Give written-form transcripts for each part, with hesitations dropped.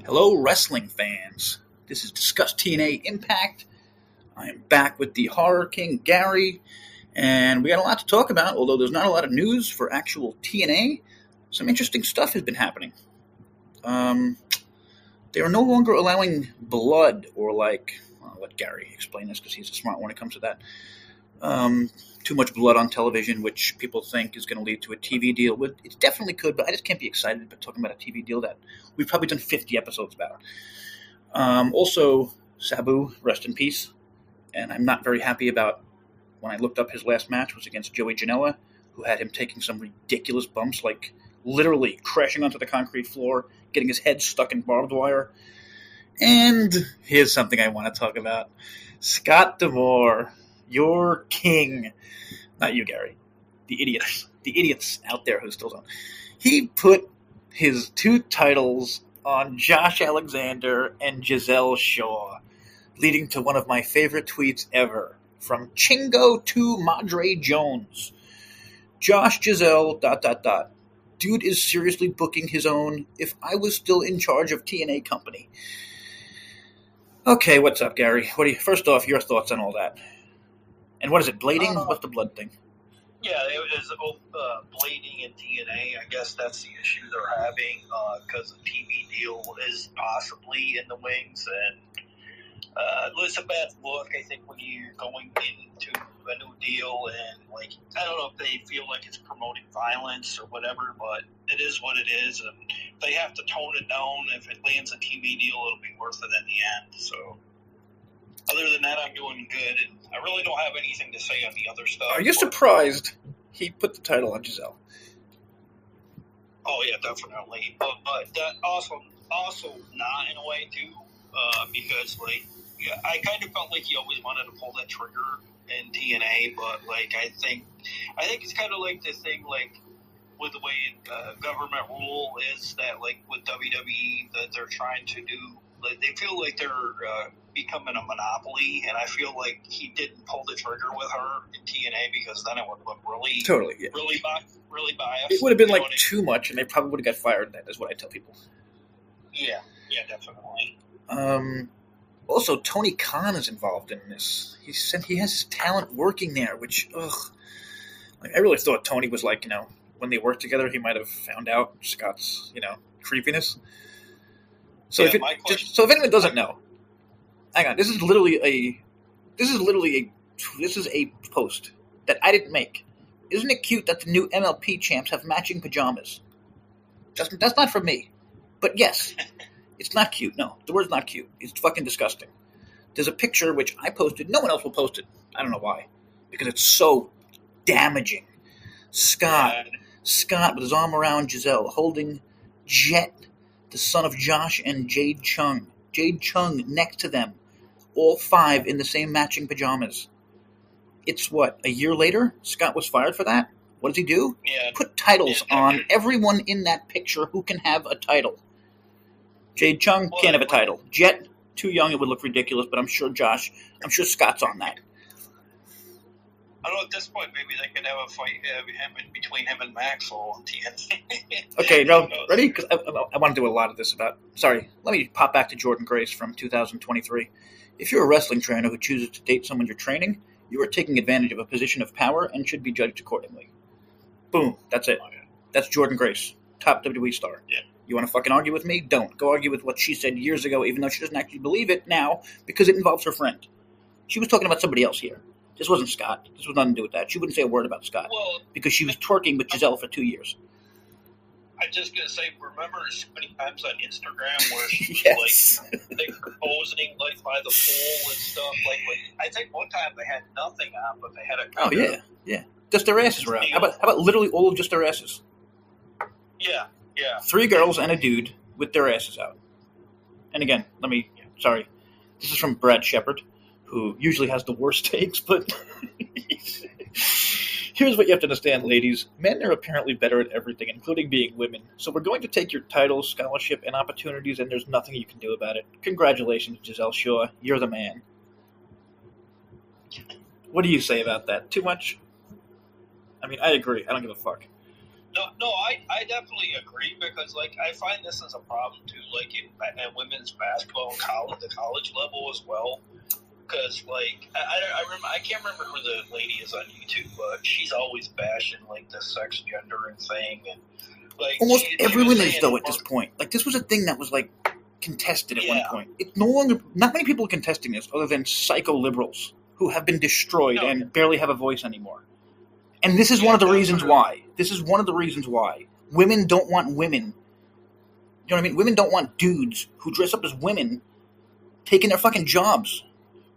Hello, wrestling fans. This is Discuss TNA Impact. I am back with the Horror King, Gary, and we got a lot to talk about, although there's not a lot of news for actual TNA. Some interesting stuff has been happening. They are no longer allowing blood or I'll let Gary explain this because he's a smart when it comes to that. Too much blood on television, which people think is going to lead to a TV deal. It definitely could, but I just can't be excited about talking about a TV deal that we've probably done 50 episodes about. Also, Sabu, rest in peace. And I'm not very happy about when I looked up his last match was against Joey Janela, who had him taking some ridiculous bumps, like literally crashing onto the concrete floor, getting his head stuck in barbed wire. And here's something I want to talk about. Scott D'Amore, your king. Not you, Gary. The idiots out there who still don't. He put his two titles on Josh Alexander and Giselle Shaw, leading to one of my favorite tweets ever from Chingo to Madre Jones. Josh Giselle, ... Dude is seriously booking his own if I was still in charge of TNA company. Okay, what's up, Gary? First off, your thoughts on all that? And what is it, blading? What's the blood thing? Yeah, it was blading in TNA. I guess that's the issue they're having because the TV deal is possibly in the wings. And it's a bad look, I think, when you're going into a new deal. And, I don't know if they feel like it's promoting violence or whatever, but it is what it is. And they have to tone it down. If it lands a TV deal, it'll be worth it in the end. So other than that, I'm doing good, and I really don't have anything to say on the other stuff. Are you surprised he put the title on Giselle? Oh, yeah, definitely. But that also not in a way, too, because, I kind of felt like he always wanted to pull that trigger in TNA, but, I think it's kind of like the thing, with the way government rule is that, with WWE, that they're trying to do, they feel like they're becoming a monopoly, and I feel like he didn't pull the trigger with her in TNA because then it would look really biased. It would have been too much, and they probably would have got fired. That is what I tell people. Yeah, definitely. Also, Tony Khan is involved in this. He has his talent working there, which I really thought Tony was when they worked together, he might have found out Scott's creepiness. So if anyone doesn't know, hang on. This is a post that I didn't make. Isn't it cute that the new MLP champs have matching pajamas? That's not from me. But yes, it's not cute. No, the word's not cute. It's fucking disgusting. There's a picture which I posted. No one else will post it. I don't know why. Because it's so damaging. Scott with his arm around Giselle, holding Jet, the son of Josh and Jade Chung. Jade Chung next to them. All five in the same matching pajamas. It's a year later? Scott was fired for that? What does he do? Yeah. Put titles on everyone in that picture who can have a title. Jade Chung can't have a title. Jet, too young, it would look ridiculous, but I'm sure Scott's on that. I don't know, at this point, maybe they could have a fight between him and Maxwell on TNA. Okay, no, ready? Because I want to do a lot of this about... Sorry, let me pop back to Jordan Grace from 2023. If you're a wrestling trainer who chooses to date someone you're training, you are taking advantage of a position of power and should be judged accordingly. Boom, that's it. That's Jordan Grace, top WWE star. Yeah. You want to fucking argue with me? Don't. Go argue with what she said years ago, even though she doesn't actually believe it now, because it involves her friend. She was talking about somebody else here. This wasn't Scott. This was nothing to do with that. She wouldn't say a word about Scott because she was twerking with Giselle for 2 years. I'm just going to say, remember so many times on Instagram where she was posing by the pool and stuff? I think one time they had nothing on, but they had a... Oh, yeah. Just their asses were out. How about literally all of just their asses? Yeah. 3 girls and a dude with their asses out. And again, sorry. This is from Brad Shepard, who usually has the worst takes, but here's what you have to understand, ladies. Men are apparently better at everything, including being women. So we're going to take your titles, scholarship, and opportunities, and there's nothing you can do about it. Congratulations, Giselle Shaw. You're the man. What do you say about that? Too much? I mean, I agree. I don't give a fuck. No, I definitely agree because, I find this as a problem, too, in men's basketball and the college level as well. Because, like, I can't remember who the lady is on YouTube, but she's always bashing, like, the sex gendering thing. And, like, almost everyone is, though, at this this point. Like, this was a thing that was, like, contested at one point. It's no longer, not many people are contesting this other than psycho-liberals who have been destroyed and barely have a voice anymore. And this is one of the reasons why. This is one of the reasons why. Women don't want women. You know what I mean? Women don't want dudes who dress up as women taking their fucking jobs.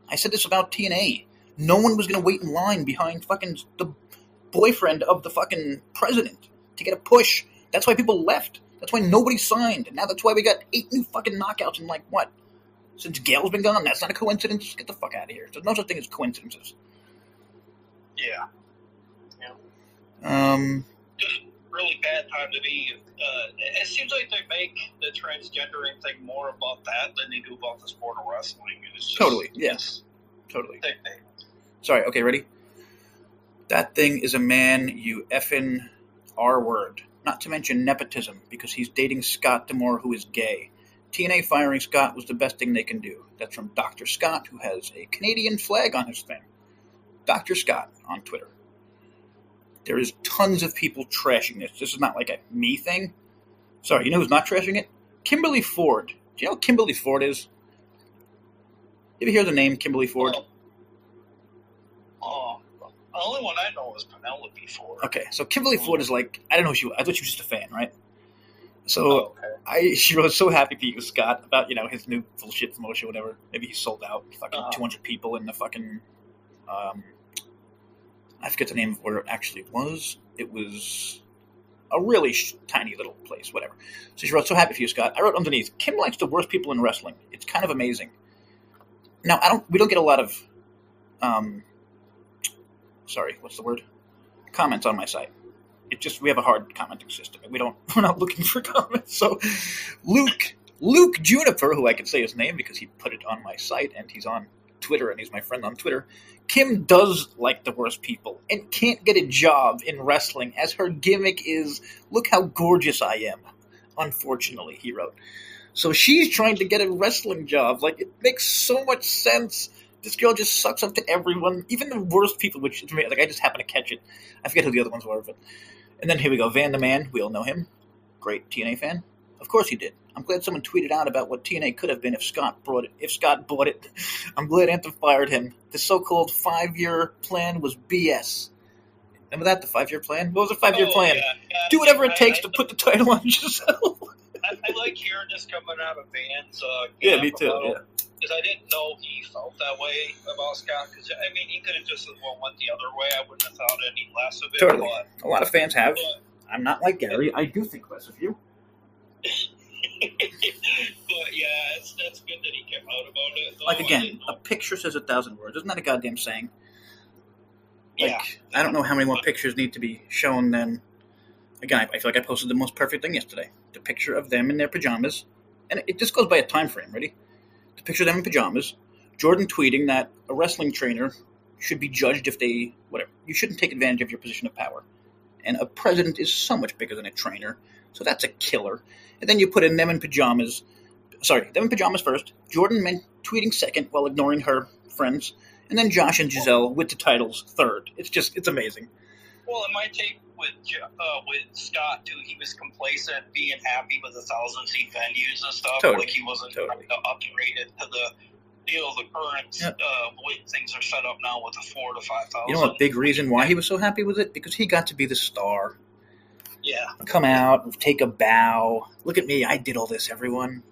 I said this about TNA. No one was going to wait in line behind fucking the boyfriend of the fucking president to get a push. That's why people left. That's why nobody signed. And now that's why we got 8 new fucking knockouts in, like, what? Since Gail's been gone? That's not a coincidence? Get the fuck out of here. There's no such thing as coincidences. Yeah. Just really bad time to be. It seems like they make the transgendering thing more about that than they do about the sport of wrestling. It's just, totally, yes. Totally. Sorry, okay, ready? That thing is a man, you effing R-word. Not to mention nepotism, because he's dating Scott D'Amore, who is gay. TNA firing Scott was the best thing they can do. That's from Dr. Scott, who has a Canadian flag on his thing. Dr. Scott on Twitter. There is tons of people trashing this. This is not like a me thing. Sorry, you know who's not trashing it? Kimberly Ford. Do you know who Kimberly Ford is? You ever hear the name Kimberly Ford? The only one I know is Penelope Ford. Okay, so Kimberly Ford is like, I don't know who she was. I thought she was just a fan, right? So she was so happy for you, Scott, about, you know, his new bullshit promotion, whatever. Maybe he sold out fucking 200 people in the fucking, I forget the name of where it actually was. It was a really tiny little place, whatever. So she wrote, so happy for you, Scott. I wrote underneath, Kim likes the worst people in wrestling. It's kind of amazing. Now, we don't get a lot of, comments on my site. It just, we have a hard commenting system. We're not looking for comments. So Luke Juniper, who I can say his name because he put it on my site and he's on Twitter and he's my friend on Twitter. Kim does like the worst people and can't get a job in wrestling as her gimmick is, look how gorgeous I am. Unfortunately, he wrote. So she's trying to get a wrestling job. Like, it makes so much sense. This girl just sucks up to everyone, even the worst people, which, like, I just happen to catch it. I forget who the other ones were, but... And then here we go, Van the Man, we all know him. Great TNA fan. Of course he did. I'm glad someone tweeted out about what TNA could have been if Scott bought it. I'm glad Anthem fired him. The so-called 5-year plan was BS. Remember that, the 5-year plan? What was the 5-year plan? Yeah. Do whatever it takes to put the title on yourself. I like hearing this coming out of Van's yeah, me too, yeah. Because I didn't know he felt that way about Scott. Because, I mean, he could have just went the other way. I wouldn't have thought any less of it. Totally. A lot of fans have. I'm not like Gary. I do think less of you. But, yeah, that's good that he came out about it. Like, again, a picture says 1,000 words. Isn't that a goddamn saying? Like, I don't know how many more pictures need to be shown than... Again, I feel like I posted the most perfect thing yesterday. The picture of them in their pajamas. And it just goes by a time frame, ready? The picture of them in pajamas. Jordan tweeting that a wrestling trainer should be judged if they... Whatever. You shouldn't take advantage of your position of power. And a president is so much bigger than a trainer. So that's a killer. And then you put in them in pajamas. Sorry, them in pajamas first. Jordan tweeting second while ignoring her friends. And then Josh and Giselle with the titles third. It's amazing. Well, in my take with Scott, too, he was complacent, being happy with the 1,000-seat venues and stuff. Totally. Like, he wasn't trying to upgrade it to the current way things are set up now with the 4,000 to 5,000. You know a big reason why he was so happy with it? Because he got to be the star. Yeah. Come out, take a bow. Look at me, I did all this, everyone.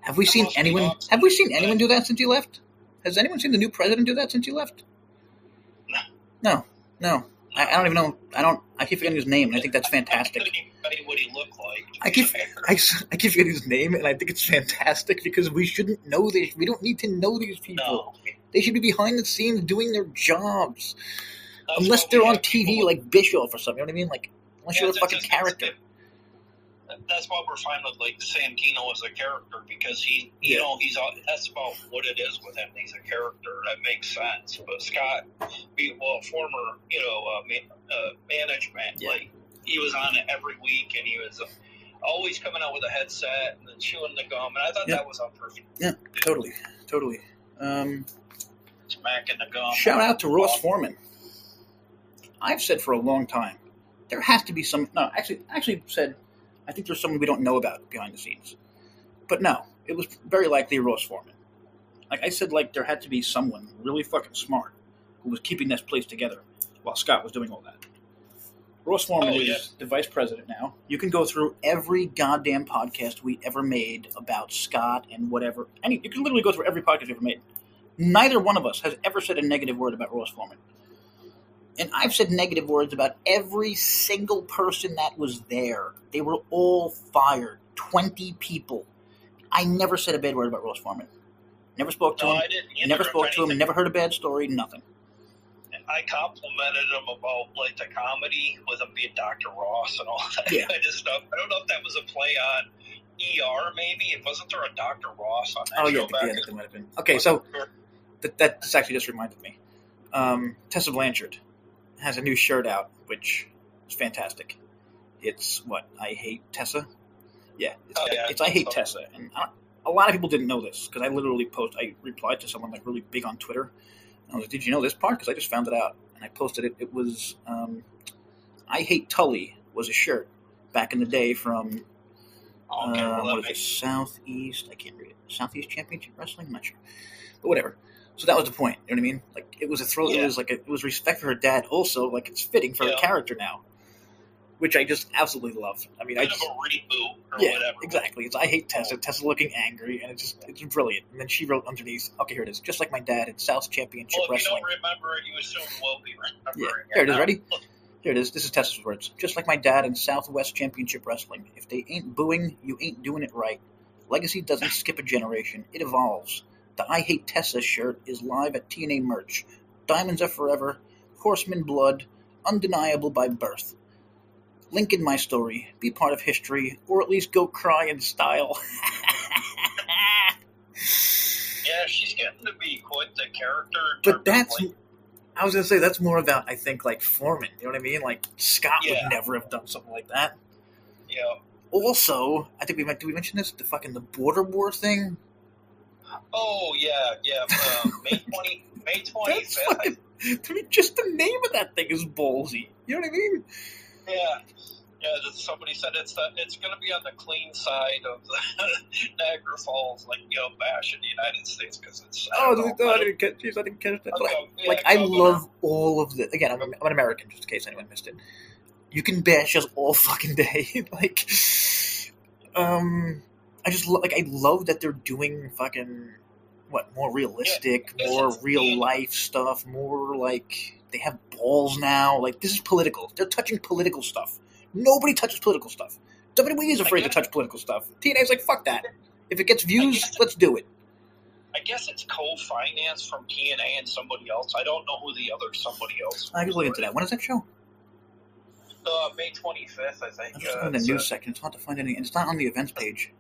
Have we seen anyone do that since you left? Has anyone seen the new president do that since you left? No. I don't even know. I keep forgetting his name, and I think that's fantastic. I couldn't even tell you what he looked like. I keep forgetting his name, and I think it's fantastic because we shouldn't know this. We don't need to know these people. No. They should be behind the scenes doing their jobs. Unless they're on TV like Bischoff or something. You know what I mean? Like, unless you're a fucking character. That's why we're fine with, like, Santino as a character, because that's about what it is with him. He's a character. That makes sense. But Scott, former, management, like, he was on it every week, and he was, always coming out with a headset and then chewing the gum, and I thought that was on purpose. Yeah, totally. Smacking the gum. Shout out to Ross Foreman. I've said for a long time, there has to be some. No, actually said, I think there's someone we don't know about behind the scenes. But no, it was very likely Ross Foreman. Like I said, there had to be someone really fucking smart who was keeping this place together while Scott was doing all that. Ross Foreman is the vice president now. You can go through every goddamn podcast we ever made about Scott and whatever. You can literally go through every podcast we ever made. Neither one of us has ever said a negative word about Ross Foreman. And I've said negative words about every single person that was there. They were all fired. 20 people. I never said a bad word about Ross Foreman. Never spoke to him. I didn't either, never spoke to him. Never heard a bad story. Nothing. I complimented him about the comedy with him being Dr. Ross and all that kind of stuff. I don't know if that was a play on ER, maybe. Wasn't there a Dr. Ross on that show back? That might have been. Okay, so that actually just reminded me. Tessa Blanchard has a new shirt out, which is fantastic. It's what? I Hate Tessa? Yeah. It's I Hate Tessa. And a lot of people didn't know this, because I replied to someone really big on Twitter. I was like, did you know this part? Because I just found it out. And I posted it. It was, I Hate Tully was a shirt back in the day from, Southeast, I can't read it. Southeast Championship Wrestling? I'm not sure. But whatever. So that was the point. You know what I mean? It was a throw. Yeah. It was respect for her dad. Also, it's fitting for her character now, which I just absolutely love. I mean, kind of a reboot or whatever. Exactly. It's I Hate Tessa. Tessa looking angry, and it's brilliant. And then she wrote underneath, okay, here it is. Just like my dad in South Championship Wrestling. If you don't remember it, you assume we'll be remembering it. Here it is. Ready? Here it is. This is Tessa's words. Just like my dad in Southwest Championship Wrestling. If they ain't booing, you ain't doing it right. Legacy doesn't skip a generation. It evolves. The I Hate Tessa shirt is live at TNA merch. Diamonds are forever. Horseman blood. Undeniable by birth. Link in my story. Be part of history. Or at least go cry in style. Yeah, she's getting to be quite the character. But I was going to say, that's more about, I think, Foreman. You know what I mean? Scott would never have done something like that. Yeah. Also, I think did we mention this? The border war thing? Oh, yeah. May 25th. Just the name of that thing is ballsy. You know what I mean? Yeah. Somebody said it's going to be on the clean side of the Niagara Falls, bashing the United States because it's. I didn't catch that. But I love all of this. Again, I'm an American, just in case anyone missed it. You can bash us all fucking day. I just I love that they're doing fucking more realistic, more real life stuff, more they have balls now. This is political. They're touching political stuff. Nobody touches political stuff. WWE is afraid to touch political stuff. TNA's fuck that. If it gets views, let's do it. I guess it's co-financed from TNA and somebody else. I don't know who the other somebody else. I can look into that. When is that show? May 25th, I think. I'm just in the news section. It's hard to find anything. It's not on the events page.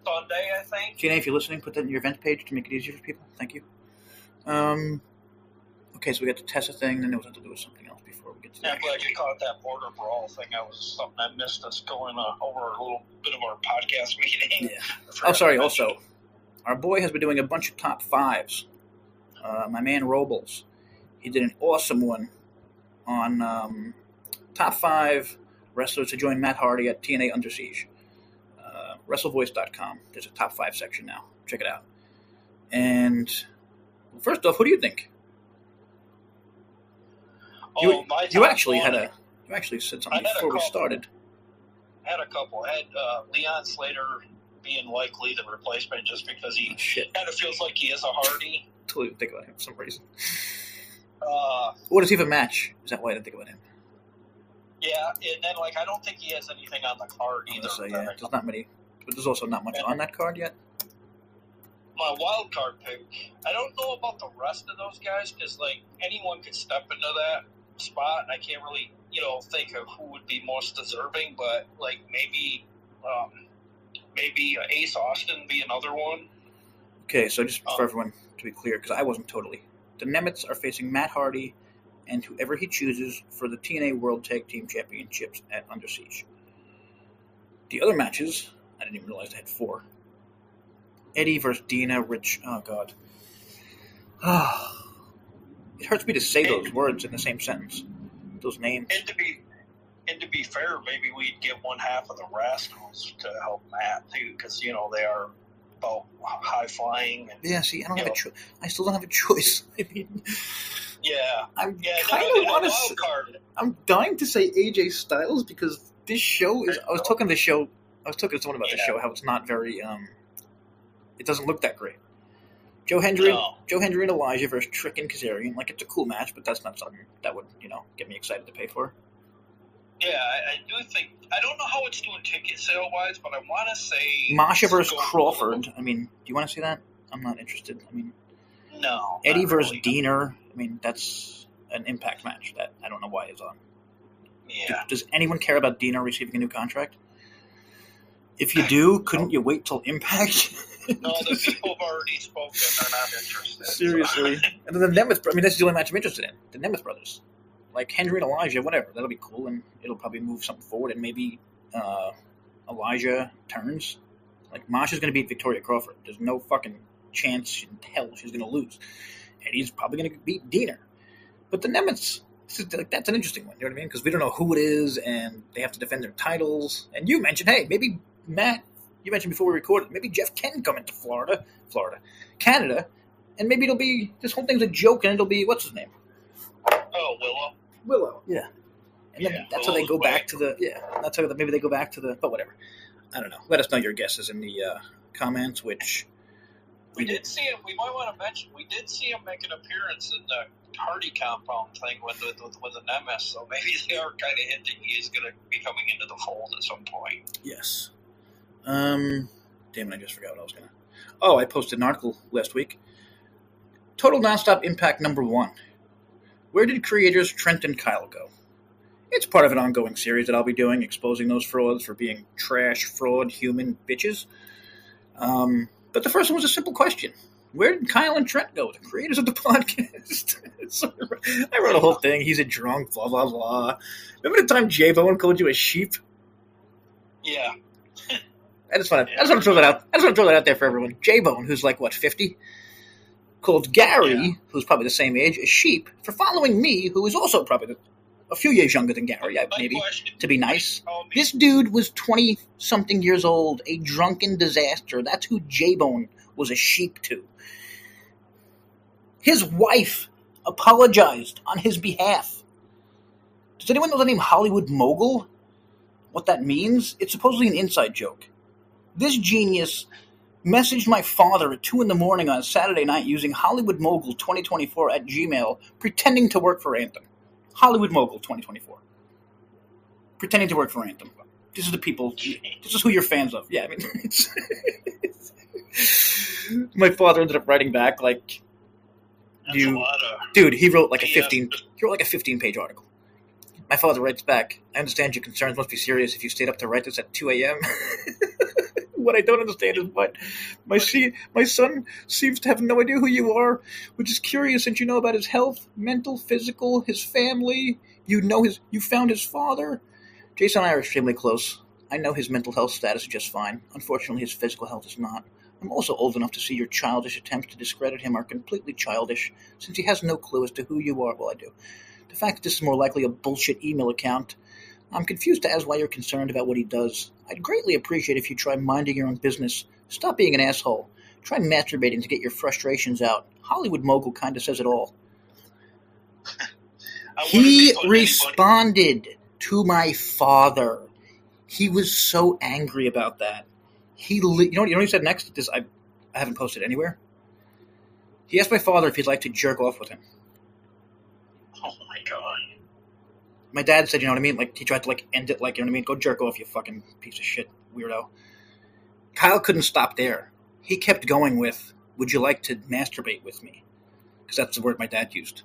Sunday, I think. TNA, if you're listening, put that in your events page to make it easier for people. Thank you. Okay, so we got the Tessa thing, then there was to do with something else before we get to that. I'm glad you caught that border brawl thing. That was something I missed us going over a little bit of our podcast meeting. Yeah. Oh, sorry, also, our boy has been doing a bunch of top fives. My man Robles, he did an awesome one on top 5 wrestlers to join Matt Hardy at TNA Under Siege. WrestleVoice.com. There's a top 5 section now. Check it out. And first off, who do you think? You actually said something before we started. I had a couple. I had Leon Slater being likely the replacement just because he kind of feels like he is a Hardy. Totally didn't think about him for some reason. What does he have a match? Is that why I didn't think about him? Yeah, and then I don't think he has anything on the card either. So yeah, there's not many, but there's also not much on that card yet. My wild card pick. I don't know about the rest of those guys because anyone could step into that spot, and I can't really think of who would be most deserving. But maybe Ace Austin be another one. Okay, so just for everyone to be clear, because I wasn't totally. The Nemets are facing Matt Hardy and whoever he chooses for the TNA World Tag Team Championships at Under Siege. The other matches, I didn't even realize I had 4. Eddie versus Dina, Rich. Oh, God. It hurts me to say those words in the same sentence. Those names. And to be fair, maybe we'd get one half of the Rascals to help Matt, too, because, they are about high-flying. And, yeah, see, I don't have a choice. I still don't have a choice. I mean, yeah. I'm dying to say AJ Styles because this show is. I was talking to someone about the show, how it's not very. It doesn't look that great. Joe Hendry and Elijah versus Trick and Kazarian. Like, it's a cool match, but that's not something that would, get me excited to pay for. Yeah, I do think. I don't know how it's doing ticket sale wise, but I want to say Masha versus Crawford. I mean, do you want to see that? I'm not interested. I mean, no. Eddie versus really. Diener. I mean, that's an Impact match that I don't know why it's on. Yeah. Does anyone care about Diener receiving a new contract? If you do, couldn't you wait till Impact? No, the people have already spoken. They're not interested. Seriously. So. And then the Nemeth. I mean, that's the only match I'm interested in. The Nemeth brothers. Like Hendry and Elijah, whatever. That'll be cool, and it'll probably move something forward, and maybe Elijah turns. Like, Masha's going to beat Victoria Crawford. There's no fucking chance in hell she's going to lose. And he's probably going to beat Diener. But the Nemeths, that's an interesting one, you know what I mean? Because we don't know who it is, and they have to defend their titles. And you mentioned, hey, maybe Matt, you mentioned before we recorded, maybe Jeff can come into Canada, and maybe it'll be, this whole thing's a joke, and it'll be, what's his name? Oh, Willow, yeah. And then that's how they go back to the, that's how maybe they go back to the, but whatever. I don't know. Let us know your guesses in the comments, which... We did see him, we might want to mention, we did see him make an appearance in the Hardy compound thing with the Nemeth, so maybe they are kind of hinting he is going to be coming into the fold at some point. Yes. Damn it, I just forgot what I was going to... Oh, I posted an article last week. Total Nonstop Impact #1. Where did creators Trent and Kyle go? It's part of an ongoing series that I'll be doing, exposing those frauds for being trash, fraud, human bitches. But the first one was a simple question. Where did Kyle and Trent go, the creators of the podcast? So I wrote a whole thing. He's a drunk, blah, blah, blah. Remember the time Jay Bowen called you a sheep? Yeah. I just want to throw that out. I just want to throw that out there for everyone. Jay Bowen, who's like, 50? Called Gary, who's probably the same age, a sheep for following me, who is also probably a few years younger than Gary, maybe, to be nice. This dude was 20-something years old, a drunken disaster. That's who J-Bone was a sheep to. His wife apologized on his behalf. Does anyone know the name Hollywood Mogul? What that means? It's supposedly an inside joke. This genius messaged my father at 2 a.m. on Saturday night using Hollywood Mogul 2024 at Gmail, pretending to work for Anthem. Hollywood Mogul 2024. Pretending to work for Anthem. This is the people. This is who you're fans of. Yeah, I mean, my father ended up writing back like, dude. He wrote like a 15-page article. My father writes back, I understand your concerns must be serious if you stayed up to write this at 2 a.m. What I don't understand is what my son seems to have no idea who you are, which is curious since you know about his health, mental, physical, his family. You found his father. JaySin and I are extremely close. I know his mental health status is just fine. Unfortunately, his physical health is not. I'm also old enough to see your childish attempts to discredit him are completely childish, since he has no clue as to who you are. Well, I do. The fact that this is more likely a bullshit email account, I'm confused as why you're concerned about what he does. I'd greatly appreciate if you try minding your own business. Stop being an asshole. Try masturbating to get your frustrations out. Hollywood Mogul kind of says it all. He responded to my father. He was so angry about that. You know what he said next? I haven't posted anywhere. He asked my father if he'd like to jerk off with him. Oh my god. My dad said, you know what I mean? Like, he tried to, end it, you know what I mean? Go jerk off, you fucking piece of shit weirdo. Kyle couldn't stop there. He kept going with, would you like to masturbate with me? Because that's the word my dad used.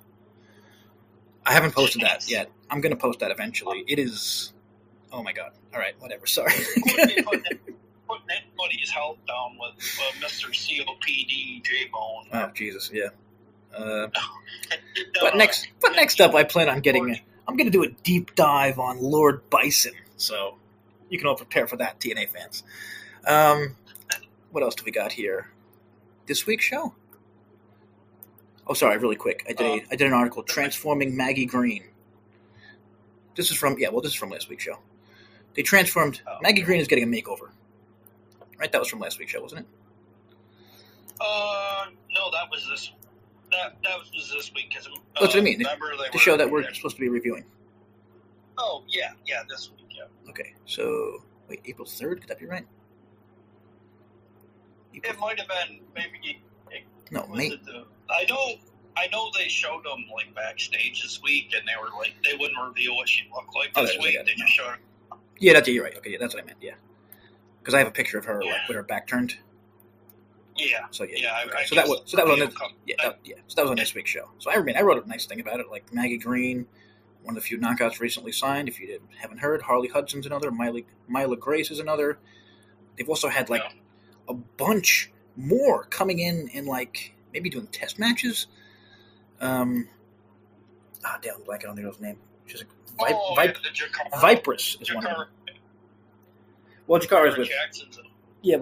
I haven't posted that yet. I'm going to post that eventually. It is... Oh, my God. All right, whatever. Sorry. Putting anybody's health down with Mr. COPD J-Bone. Oh, Jesus, yeah. But next up, I plan on getting... I'm going to do a deep dive on Lord Bison. So You can all prepare for that, TNA fans. What else do we got here? This week's show? Oh, sorry, really quick. I did an article, Transforming Maggie Green. This is from last week's show. They transformed, Maggie Green is getting a makeover. Right? That was from last week's show, wasn't it? No, that was this. That was this week. Cause, that's what I mean. The show that we're supposed to be reviewing. Oh, yeah, this week, yeah. Okay, so, wait, April 3rd? Could that be right? It might have been, maybe... No, May... I know they showed them, like, backstage this week, and they were like, they wouldn't reveal what she looked like this week. They just showed her. Yeah, you're right. Okay, yeah, that's what I meant, yeah. Because I have a picture of her, like, with her back turned. Yeah. So, yeah. Okay. So that was on this... So that was on this week's show. So, I wrote a nice thing about it, like, Maggie Green... One of the few knockouts recently signed. If you haven't heard, Harley Hudson's another. Myla Grace is another. They've also had like a bunch more coming in and like maybe doing test matches. Damn, I'm blanking on the girl's name. She's Vipress is one of them. Well, Jakara is with. Jackson's being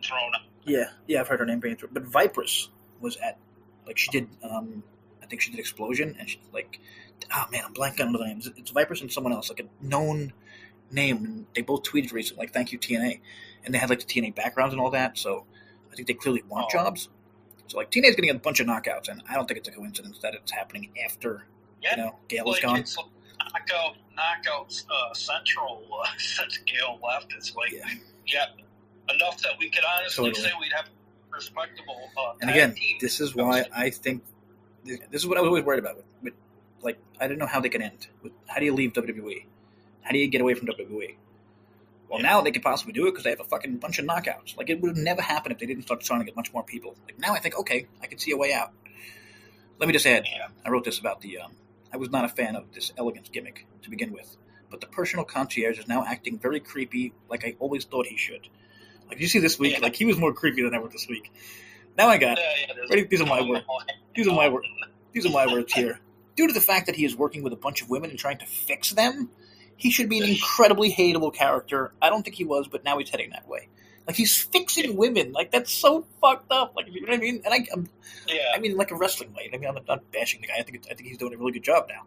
thrown up. Yeah, I've heard her name being thrown. But Vipress was at like she did. I think she did Explosion, and she like. Oh man, I'm blanking on the names. It's Vipress and someone else, like a known name. And they both tweeted recently, like "Thank you TNA," and they had like the TNA backgrounds and all that. So I think they clearly want jobs. So like TNA is getting a bunch of knockouts, and I don't think it's a coincidence that it's happening after Gail is gone. It's knockout central since Gail left. It's like enough that we could honestly say we'd have a respectable. And again, this is why I think this is what I was always worried about with like, I didn't know how they could end. How do you leave WWE? How do you get away from WWE? Well, now they could possibly do it because they have a fucking bunch of knockouts. Like, it would have never happened if they didn't start signing a bunch more people. Like, now I think, okay, I can see a way out. Let me just add, I wrote this about I was not a fan of this elegance gimmick to begin with. But the personal concierge is now acting very creepy, like I always thought he should. Like, you see this week, like, he was more creepy than ever this week. Now I got, ready? These are my words. These are my words here. Due to the fact that he is working with a bunch of women and trying to fix them, he should be an incredibly hateable character. I don't think he was, but now he's heading that way. Like, he's fixing women. Like, that's so fucked up. Like, you know what I mean? And I mean, like a wrestling way. I mean, I'm not bashing the guy. I think he's doing a really good job now.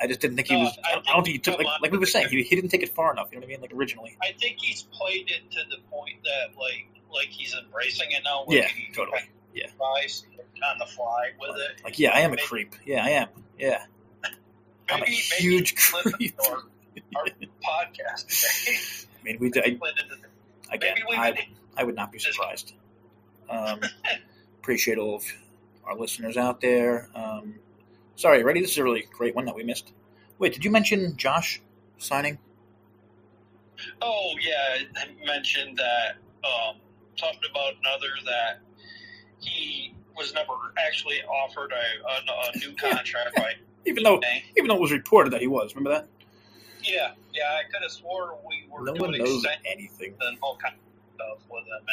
I just didn't think he was. I don't think he took like we were saying. He didn't take it far enough. You know what I mean? Like originally. I think he's played it to the point that like he's embracing it now. Yeah, totally. Yeah. On the fly with it. Like, yeah, I am a creep. Yeah, I am. Yeah. I'm a huge creep. Our podcast today. I mean, I would not be surprised. Appreciate all of our listeners out there. Sorry, ready? This is a really great one that we missed. Wait, did you mention Josh signing? Oh, yeah. I mentioned that, talking about another that he was never actually offered a new contract by even though it was reported that he was. Remember that? Yeah. I could have swore we were no one knows anything. And all kind of stuff with him.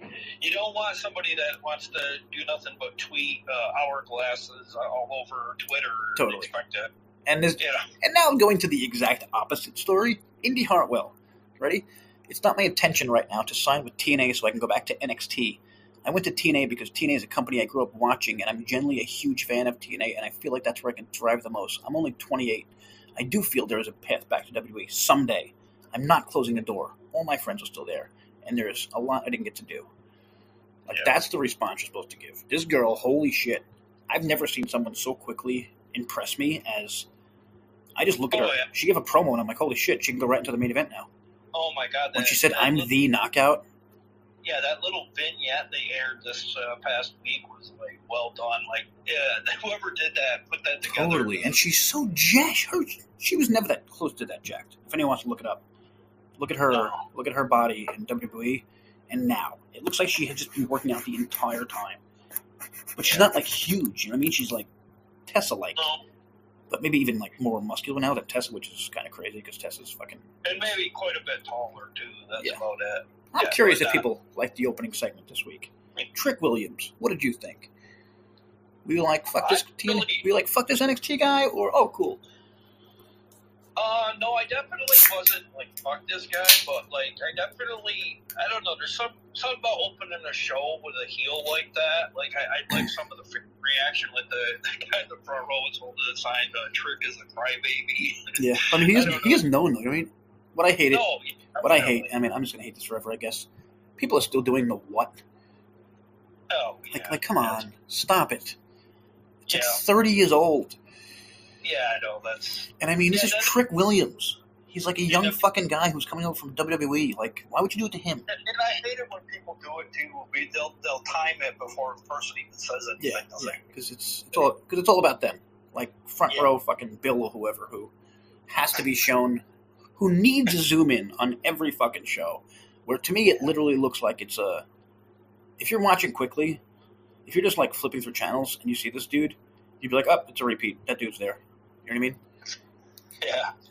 And you don't want somebody that wants to do nothing but tweet hourglasses all over Twitter. Totally. And expect it. And now I'm going to the exact opposite story. Indy Hartwell. Ready? It's not my intention right now to sign with TNA so I can go back to NXT. I went to TNA because TNA is a company I grew up watching, and I'm generally a huge fan of TNA, and I feel like that's where I can thrive the most. I'm only 28. I do feel there is a path back to WWE someday. I'm not closing the door. All my friends are still there, and there's a lot I didn't get to do. That's the response you're supposed to give. This girl, holy shit. I've never seen someone so quickly impress me as I just look at her. Yeah. She gave a promo, and I'm like, holy shit, she can go right into the main event now. Oh, my God. When she said, I'm the knockout. Yeah, that little vignette they aired this past week was, like, well done. Like, yeah, whoever did that, put that together. Totally, and she's so jacked. She was never that close to that jacked. If anyone wants to look it up. Look at her. No. Look at her body in WWE, and now. It looks like she had just been working out the entire time. But she's not, like, huge, you know what I mean? She's, like, Tessa-like. No. But maybe even, like, more muscular now than Tessa, which is kind of crazy, because Tessa's fucking... And maybe quite a bit taller, too. That's about it. I'm curious if people liked the opening segment this week. Trick Williams, what did you think? We like fuck this NXT guy, or oh cool? No, I definitely wasn't like fuck this guy, but like I don't know. There's something about opening a show with a heel like that. Like I like some of the reaction, like the guy in the front row was holding the sign, "Trick is a crybaby." Yeah, I mean he is known though. I mean, what I hate, I mean, I'm just gonna hate this forever. I guess people are still doing the what? Oh, yeah. Like, come on, stop it. It's like 30 years old. Yeah, I know, that's... And I mean, this is Trick Williams. He's like a young fucking guy who's coming over from WWE. Like, why would you do it to him? And I hate it when people do it too. They'll time it before the person even says anything. Yeah, because it's all about them. Like, front row fucking Bill or whoever who has to be shown, who needs a zoom in on every fucking show. Where to me, it literally looks like it's a... If you're watching quickly, if you're just like flipping through channels and you see this dude, you'd be like, oh, it's a repeat. That dude's there. You know what I mean?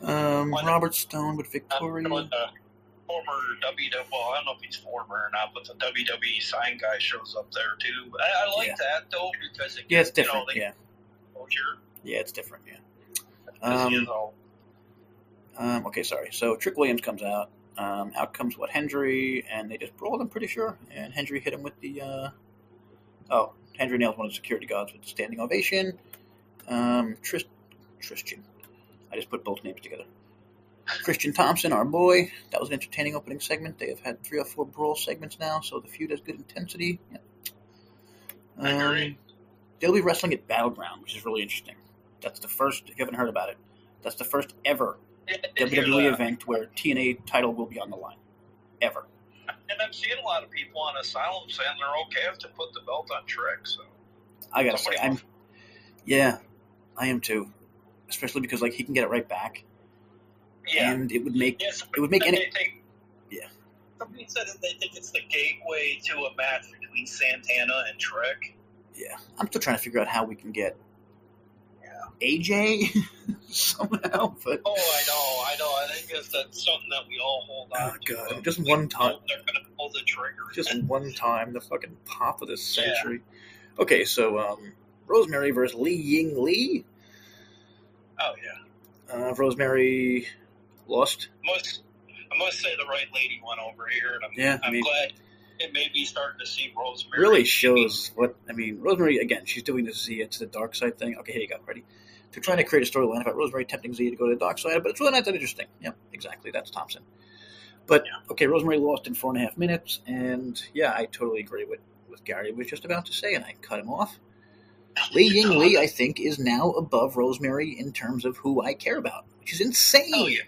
Yeah. Robert Stone with Victoria. When the former WWE, well, I don't know if he's former or not, but the WWE sign guy shows up there too. I like that though because it gets, it's different. Exposure. Yeah, it's different. Yeah. Okay, sorry. So Trick Williams comes out. Out comes Hendry, and they just brawled, I'm pretty sure. And Hendry hit him with the. Hendry nails one of the security guards with the standing ovation. Tristan. I just put both names together. Christian Thompson, our boy. That was an entertaining opening segment. They have had 3 or 4 brawl segments now, so the feud has good intensity. Yeah. They'll be wrestling at Battleground, which is really interesting. That's the first, if you haven't heard about it, that's the first ever WWE event where TNA title will be on the line. Ever. And I'm seeing a lot of people on Asylum saying they're okay if to put the belt on Trick. So I gotta say, I am too. Especially because like he can get it right back. Yeah. And it would make any. Somebody said that they think it's the gateway to a match between Santana and Trick. Yeah, I'm still trying to figure out how we can get AJ somehow. But I know. I think that's something that we all hold on to. God, just one time. They're going to pull the trigger. Just one time, the fucking pop of this century. Yeah. Okay, so Rosemary versus Li Ying Li. Oh yeah. Rosemary lost. I must say the right lady won over here, and I'm glad it may be starting to see Rosemary. Really shows what I mean. Rosemary again. She's doing the Zia to the dark side thing. Okay, here you go. Ready? They're trying to create a storyline about Rosemary tempting Zia to go to the dark side, but it's really not that interesting. Yep, exactly. That's Thompson. But okay, Rosemary lost in 4.5 minutes, and I totally agree with Gary was just about to say, and I cut him off. Li Ying Li, I think, is now above Rosemary in terms of who I care about, which is insane. Oh, yeah.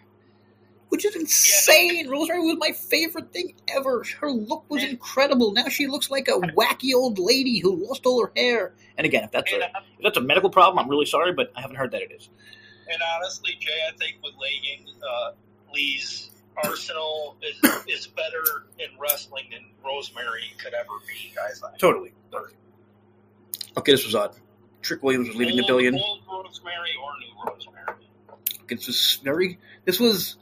Which is insane. Yeah. Rosemary was my favorite thing ever. Her look was incredible. Now she looks like a wacky old lady who lost all her hair. And again, if that's a medical problem, I'm really sorry, but I haven't heard that it is. And honestly, Jay, I think with Lee's arsenal is better in wrestling than Rosemary could ever be, guys. Totally. Okay, this was odd. Trick Williams was leaving the billion. Old Rosemary or new Rosemary. This was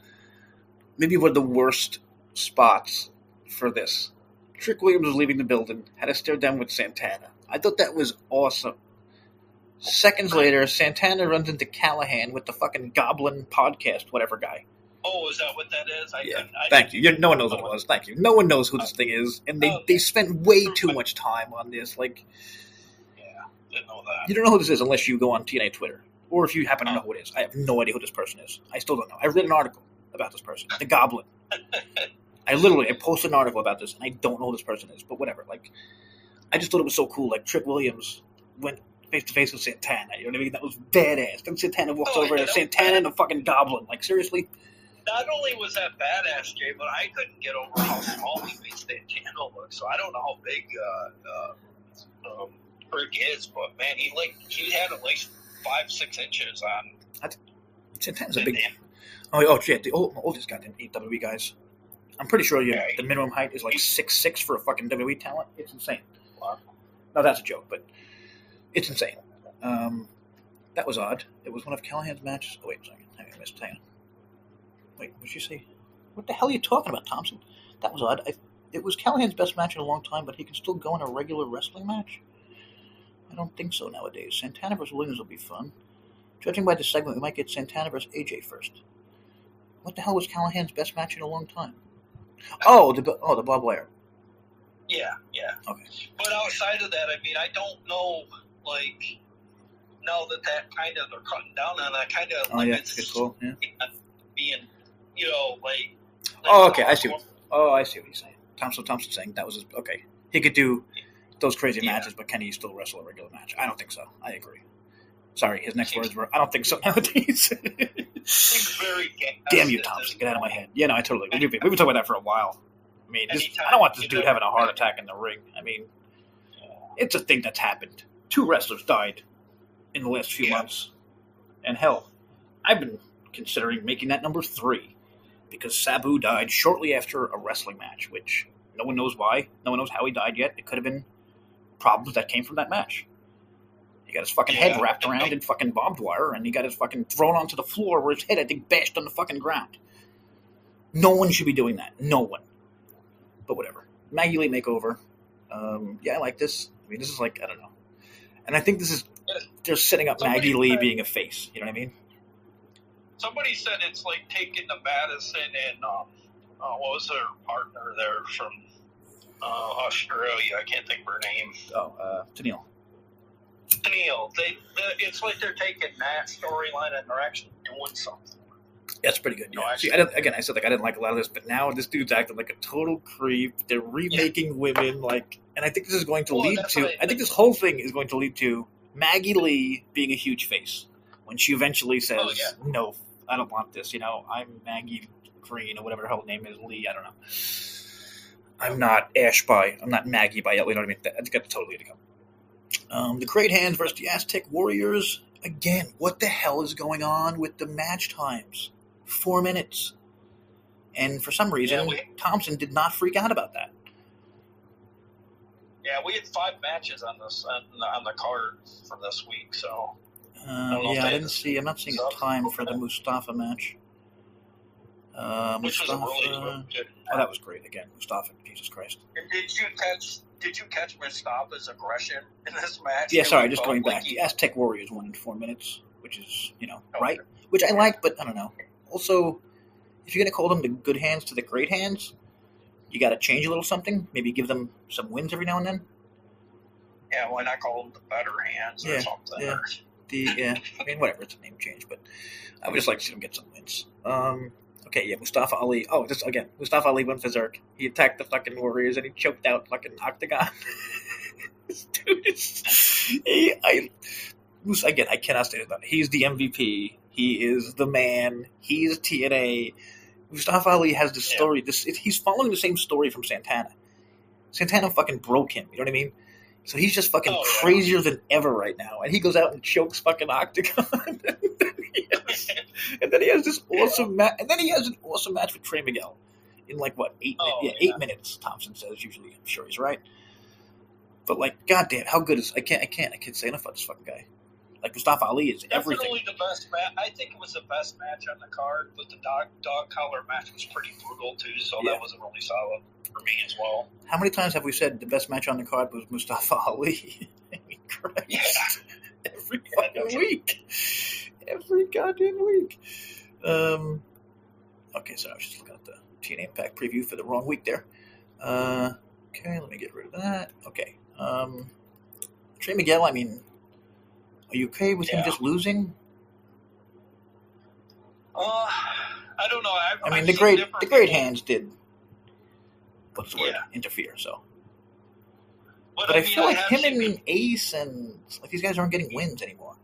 maybe one of the worst spots for this. Trick Williams was leaving the building, had to stare down with Santana. I thought that was awesome. Seconds later, Santana runs into Callahan with the fucking Goblin Podcast, whatever guy. Oh, is that what that is? Thank you. No one knows what it was. Thank you. No one knows who this thing is, and they spent way too much time on this. Like, didn't know that. You don't know who this is unless you go on TNA Twitter, or if you happen to know who it is. I have no idea who this person is. I still don't know. I read an article about this person, the Goblin. I posted an article about this, and I don't know who this person is, but whatever. Like, I just thought it was so cool. Like, Trick Williams went face to face with Santana. You know what I mean? That was badass. Then Santana walks over to Santana and the fucking Goblin. Like, seriously? Not only was that badass, Jay, but I couldn't get over how small he made Santana look. So I don't know how big Rick is, but man, he had at least 5-6 inches on. Santana's a big. Oh shit! All these goddamn WWE guys. I'm pretty sure the minimum height is like 6'6" for a fucking WWE talent. It's insane. Wow. No, that's a joke, but it's insane. That was odd. It was one of Callahan's matches. Oh wait a second, I missed. Hang on. Wait, what did you say? What the hell are you talking about, Thompson? That was odd. It was Callahan's best match in a long time, but he can still go in a regular wrestling match. I don't think so nowadays. Santana vs. Williams will be fun. Judging by the segment, we might get Santana vs. AJ first. What the hell was Callahan's best match in a long time? Oh, the barbed wire. Yeah. Okay. But outside of that, I mean, I don't know, like, now that kind of they're cutting down on that kind of limits good call. Yeah. being, you know, like. Oh, okay. I see what you're saying. Thompson's saying that was his. Okay. He could do those crazy matches, but can he still wrestle a regular match? I don't think so. I agree. Sorry, his next words were, I don't think so nowadays. Seems very damn you, Thompson. Get out of my head. Yeah, no, I totally agree. We've been talking about that for a while. I mean, I don't want this dude having a heart attack in the ring. I mean, it's a thing that's happened. 2 wrestlers died in the last few months. And hell, I've been considering making that number 3 because Sabu died shortly after a wrestling match, which no one knows why. No one knows how he died yet. It could have been problems that came from that match. He got his fucking head wrapped around in fucking barbed wire, and he got his fucking thrown onto the floor where his head, I think, bashed on the fucking ground. No one should be doing that. No one. But whatever. Maggie Lee makeover. I like this. I mean, this is like, I don't know. And I think this is, they're setting up Maggie Lee being a face. You know what I mean? Somebody said it's like taking the Madison and, what was her partner there from Australia? I can't think of her name. Tennille. It's like they're taking that storyline and they're actually doing something. That's pretty good. Yeah. See, I didn't like a lot of this, but now this dude's acting like a total creep. They're remaking women, and I think this is going to lead to. I think this whole thing is going to lead to Maggie Lee being a huge face when she eventually says, "No, I don't want this." You know, I'm Maggie Green or whatever her whole name is, Lee. I don't know. I'm not I'm not Maggie by. You know what I mean? That's got totally to come. The Great Hands versus the Aztec Warriors. Again, what the hell is going on with the match times? 4 minutes. And for some reason, Thompson did not freak out about that. Yeah, we had 5 matches on the card for this week, so. I'm not seeing a time for the Mustafa match. Which was really good. Oh, that was great. Again, Mustafa, Jesus Christ. And did you catch Mustafa's aggression in this match? Yeah, sorry, just going back. The Aztec Warriors won in 4 minutes, which is, right? Which I like, but I don't know. Also, if you're going to call them the good hands to the great hands, you got to change a little something. Maybe give them some wins every now and then. Yeah, why not call them the better hands or something? Yeah. I mean, whatever, it's a name change, but I would just like to see them get some wins. Mustafa Ali. Oh, Mustafa Ali went berserk. He attacked the fucking Warriors and he choked out fucking Octagon. This dude I cannot say that. He's the MVP. He is the man. He's TNA. Mustafa Ali has this story. He's following the same story from Santana. Santana fucking broke him. You know what I mean? So he's just fucking crazier than ever right now. And he goes out and chokes fucking Octagon. And then he has this awesome match. And then he has an awesome match with Trey Miguel in 8 minutes. 8 minutes, Thompson says usually. I'm sure he's right. But goddamn, how good is I can't say enough about this fucking guy. Mustafa Ali is everything. Definitely the best match. I think it was the best match on the card, but the dog collar match was pretty brutal too, so that wasn't really solid for me as well. How many times have we said the best match on the card was Mustafa Ali? I mean, Christ. Yeah. Every fucking week. Every goddamn week. Okay, so I was just looking at the TNA Impact preview for the wrong week there. Okay, let me get rid of that. Okay. Trey Miguel, I mean, are you okay with him just losing? I don't know. I mean, the great hands did. What's the word? Interfere. So, but I feel like him and Ace and these guys aren't getting wins anymore.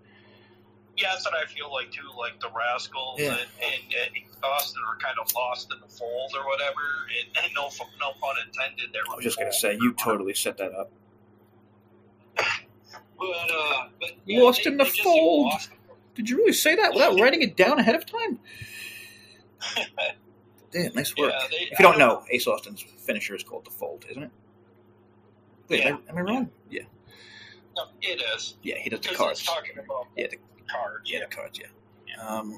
Yeah, that's what I feel like too. Like the Rascals and Austin are kind of lost in the fold or whatever. And no pun intended. I was just gonna say you totally set that up. But lost in the fold. Did you really say that without writing it down ahead of time? Damn, nice work. If you don't know, Ace Austin's finisher is called the Fold, isn't it? Wait, am I wrong? Yeah. No, it is. Yeah, he does the cards. Talking about the cards. Yeah, the cards,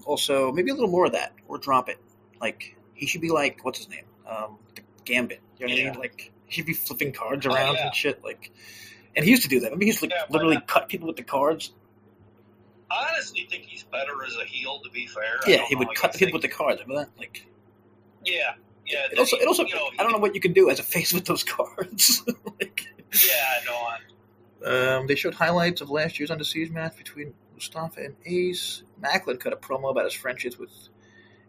also, maybe a little more of that, or drop it. He should be what's his name? The Gambit. You know what I mean? He should be flipping cards around and shit. And he used to do that. I mean, he used to literally cut people with the cards. honestly think he's better as a heel, to be fair. Yeah, he would cut the people with the cards. Remember that? Like, yeah. It also, I don't know what you can do as a face with those cards. Like, they showed highlights of last year's Undisputed match between Mustafa and Ace. Macklin cut a promo about his friendships with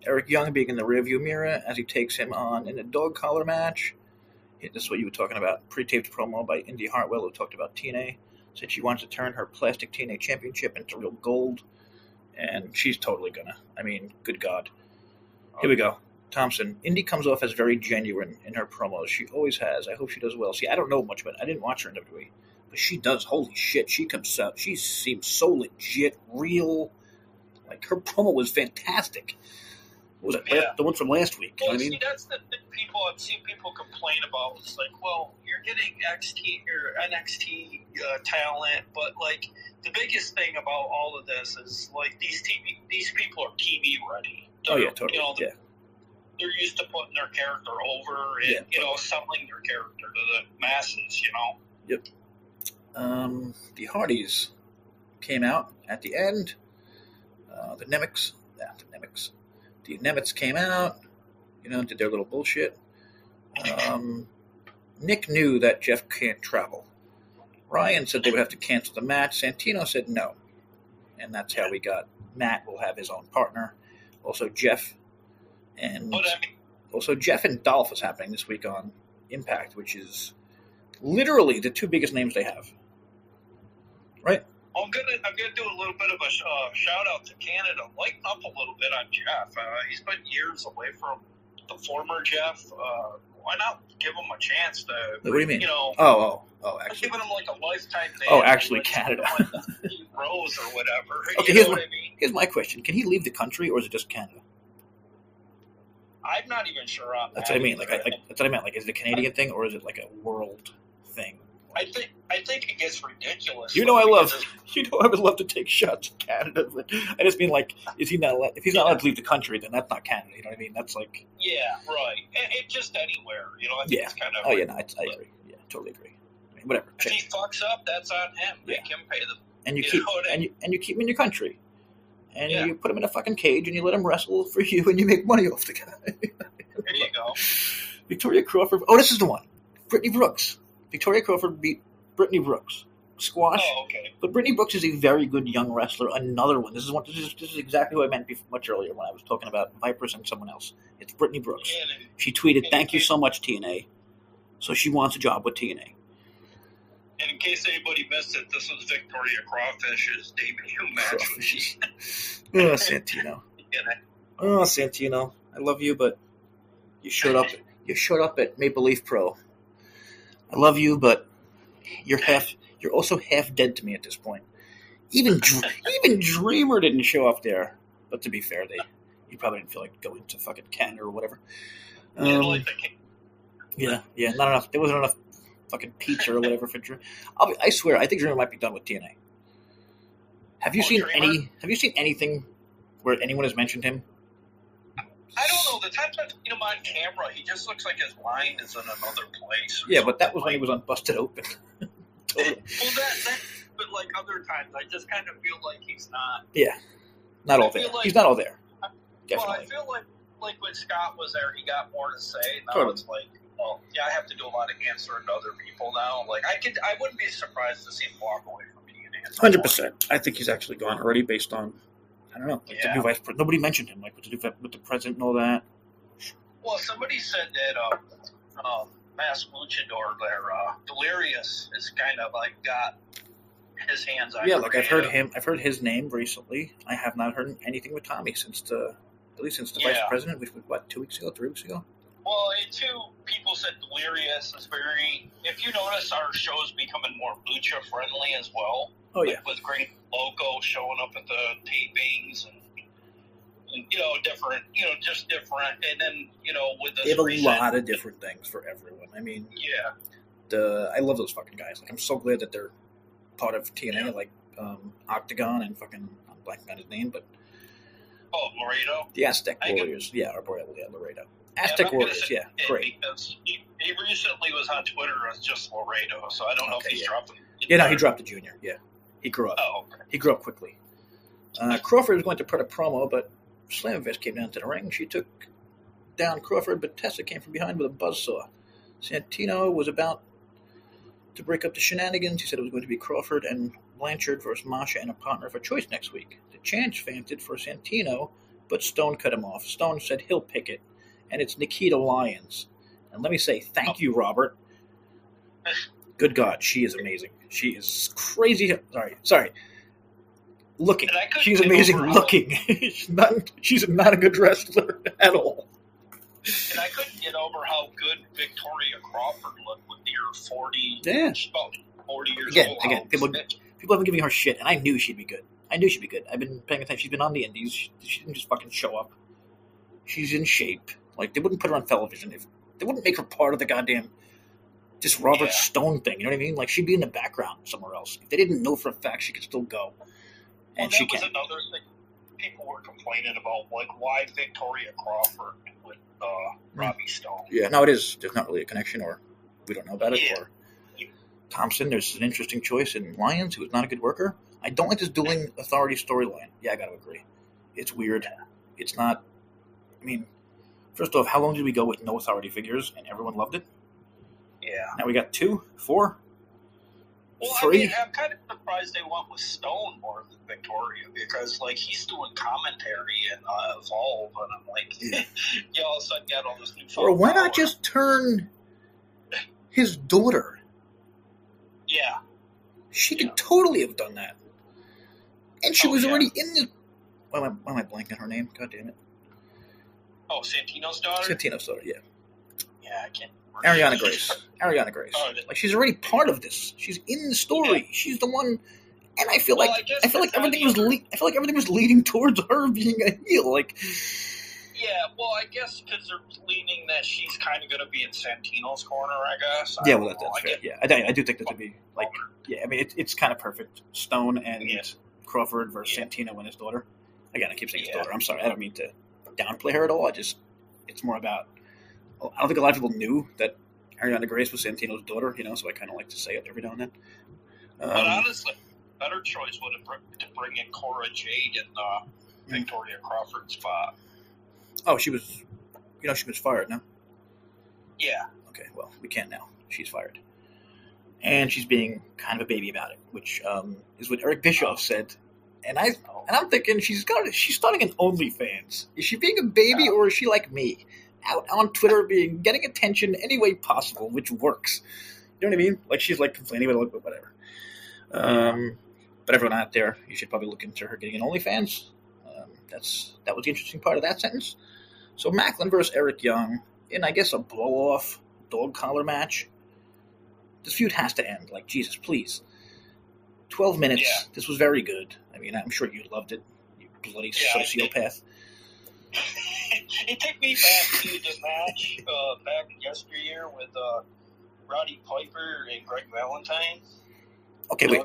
Eric Young being in the rearview mirror as he takes him on in a dog collar match. This is what you were talking about. Pre-taped promo by Indy Hartwell, who talked about TNA. Said she wants to turn her plastic TNA championship into real gold. And she's totally gonna. I mean, good God. Here we go. Thompson. Indy comes off as very genuine in her promos. She always has. I hope she does well. See, I don't know much about it. I didn't watch her in WWE. But she does. Holy shit. She comes out. She seems so legit, real. Like, her promo was fantastic. What was it? Yeah. The one from last week. Well, I mean, see, that's the thing I've seen people complain about. It's like, well, you're getting NXT talent, but like the biggest thing about all of this is like these people are TV ready. Totally. They're used to putting their character over and selling their character to the masses. Yep. The Hardys came out at the end. The Nemets came out, did their little bullshit. Nick knew that Jeff can't travel. Ryan said they would have to cancel the match. Santino said no. And that's how we got Matt will have his own partner. Also Jeff and Dolph is happening this week on Impact, which is literally the two biggest names they have. Right? I'm gonna do a little bit of a shout out to Canada. Lighten up a little bit on Jeff. He's been years away from the former Jeff. Why not give him a chance to? What do you mean? Actually, giving him like a lifetime ban. Oh, actually, Canada. Rose or whatever. Okay, here's my question: can he leave the country, or is it just Canada? I'm not even sure on that. That's what I mean. That's what I meant. Like, is it a Canadian thing, or is it like a world thing? I think it gets ridiculous. I would love to take shots at Canada, but I just mean, like, is he not allowed? If he's not allowed to leave the country, then that's not Canada. You know what I mean? That's like, yeah, right. It just anywhere. I think it's kind of. Oh yeah, no, I agree. Yeah, totally agree. I mean, whatever. If he fucks up, that's on him. Make him pay the. And you keep him in your country, and you put him in a fucking cage, and you let him wrestle for you, and you make money off the guy. There you go. Victoria Crawford. Oh, this is the one. Brittany Brooks. Victoria Crawford beat Brittany Brooks. Squash. Oh, okay. But Brittany Brooks is a very good young wrestler. Another one. This is exactly what I meant much earlier when I was talking about Vipers and someone else. It's Brittany Brooks. She tweeted, "Thank you so much, TNA." So she wants a job with TNA. And in case anybody missed it, this was Victoria Crawfish's debut match. Oh, Santino. Oh, Santino. I love you, but you showed up. You showed up at Maple Leaf Pro. I love you, but you're also half dead to me at this point. Even Dreamer didn't show up there. But to be fair, he probably didn't feel like going to fucking Canada or whatever. Not enough. There wasn't enough fucking pizza or whatever for Dreamer. I swear, I think Dreamer might be done with TNA. Have you seen anything where anyone has mentioned him? I don't know. The times I've seen him on camera, he just looks like his mind is in another place. Yeah, but that was when he was on Busted Open. Totally. But like other times, I just kind of feel like he's not. Yeah, not all there. He's not all there. Definitely. Well, I feel like when Scott was there, he got more to say. Now it's like, well, I have to do a lot of answering to other people now. Like I wouldn't be surprised to see him walk away from TNA. 100%. I think he's actually gone already, based on. I don't know. Like the new vice president. Nobody mentioned him, like with the president and all that. Well, somebody said that Mass Luchador there, Delirious, is kind of like got his hands on. Yeah, like I've heard his name recently. I have not heard anything with Tommy since the vice president, which was 2 weeks ago, 3 weeks ago. Well, too, people said Delirious is very. If you notice, our show's becoming more lucha friendly as well. Oh yeah, with great logo showing up at the tapings and different, just different, and then with this. They have a lot of different things for everyone. I mean, I love those fucking guys. Like, I'm so glad that they're part of TNA, like Octagon and fucking, I'm blanking on his name, but Laredo, the Aztec Warriors, our boy, Laredo. Aztec Warriors, great. Because he recently was on Twitter as just Laredo, so I don't know if he's dropped him. Yeah, no, he dropped the junior. Yeah, he grew up. Oh, okay. He grew up quickly. Crawford was going to put a promo, but Slamovich came down to the ring. She took down Crawford, but Tessa came from behind with a buzzsaw. Santino was about to break up the shenanigans. He said it was going to be Crawford and Blanchard versus Masha and a partner for choice next week. The chance fainted for Santino, but Stone cut him off. Stone said he'll pick it, and it's Nikita Lyons. And let me say, thank you, Robert. Good God, she is amazing. She is crazy. Sorry. Looking. She's amazing looking. She's not a good wrestler at all. And I couldn't get over how good Victoria Crawford looked with near 40. Yeah. She's about 40 years old. Again, people have been giving her shit, and I knew she'd be good. I've been paying attention. She's been on the indies. She didn't just fucking show up. She's in shape. Like, they wouldn't put her on television. They wouldn't make her part of the goddamn this Robert Stone thing. You know what I mean? Like, she'd be in the background somewhere else. If they didn't know for a fact, she could still go. And she can. That was another thing people were complaining about, like, why Victoria Crawford with Robbie Stone. Yeah, no, it is. There's not really a connection, or we don't know about it. Or Thompson, there's an interesting choice in Lyons, who is not a good worker. I don't like this dueling authority storyline. Yeah, I got to agree. It's weird. It's not. I mean, first off, how long did we go with no authority figures, and everyone loved it? Yeah. Now we got 2, 4, well, 3. I mean, I'm kind of surprised they went with Stone more than Victoria, because, like, he's doing commentary and Evolve, and I'm like, you all of a sudden got all this new Or why not just turn his daughter? Yeah. She could totally have done that. And she was already in the... Why am I blanking on her name? God damn it. Oh, Santino's daughter? Santino's daughter, yeah. Yeah, I can't... Ariana Grace. Oh, like, she's already part of this. She's in the story. Yeah. She's the one, and I feel like everything was leading towards her being a heel. Like, yeah, well, I guess because they're leaning that she's kind of going to be in Santino's corner. I guess. Yeah, well, that's fair. Yeah, I do think that to be like, yeah. I mean, it's kind of perfect. Stone and Crawford versus Santino and his daughter. Again, I keep saying his daughter. I'm sorry. I don't mean to downplay her at all. It's more about. I don't think a lot of people knew that Ariana Grace was Santino's daughter, so I kind of like to say it every now and then. But honestly, better choice would have been to bring in Cora Jade in Victoria Crawford's spot. Oh, she was fired, no? Yeah. Okay, well, we can't now. She's fired. And she's being kind of a baby about it, which is what Eric Bischoff said. And I'm thinking she's starting an OnlyFans. Is she being a baby or is she like me? Out on Twitter getting attention any way possible, which works. You know what I mean? Like, she's like complaining about it, whatever. But everyone out there, you should probably look into her getting an OnlyFans. That was the interesting part of that sentence. So Macklin versus Eric Young in, I guess, a blow-off dog collar match. This feud has to end. Like, Jesus, please. 12 minutes. Yeah. This was very good. I mean, I'm sure you loved it, you bloody sociopath. It took me back to the match back yesteryear with Roddy Piper and Greg Valentine. Okay, wait.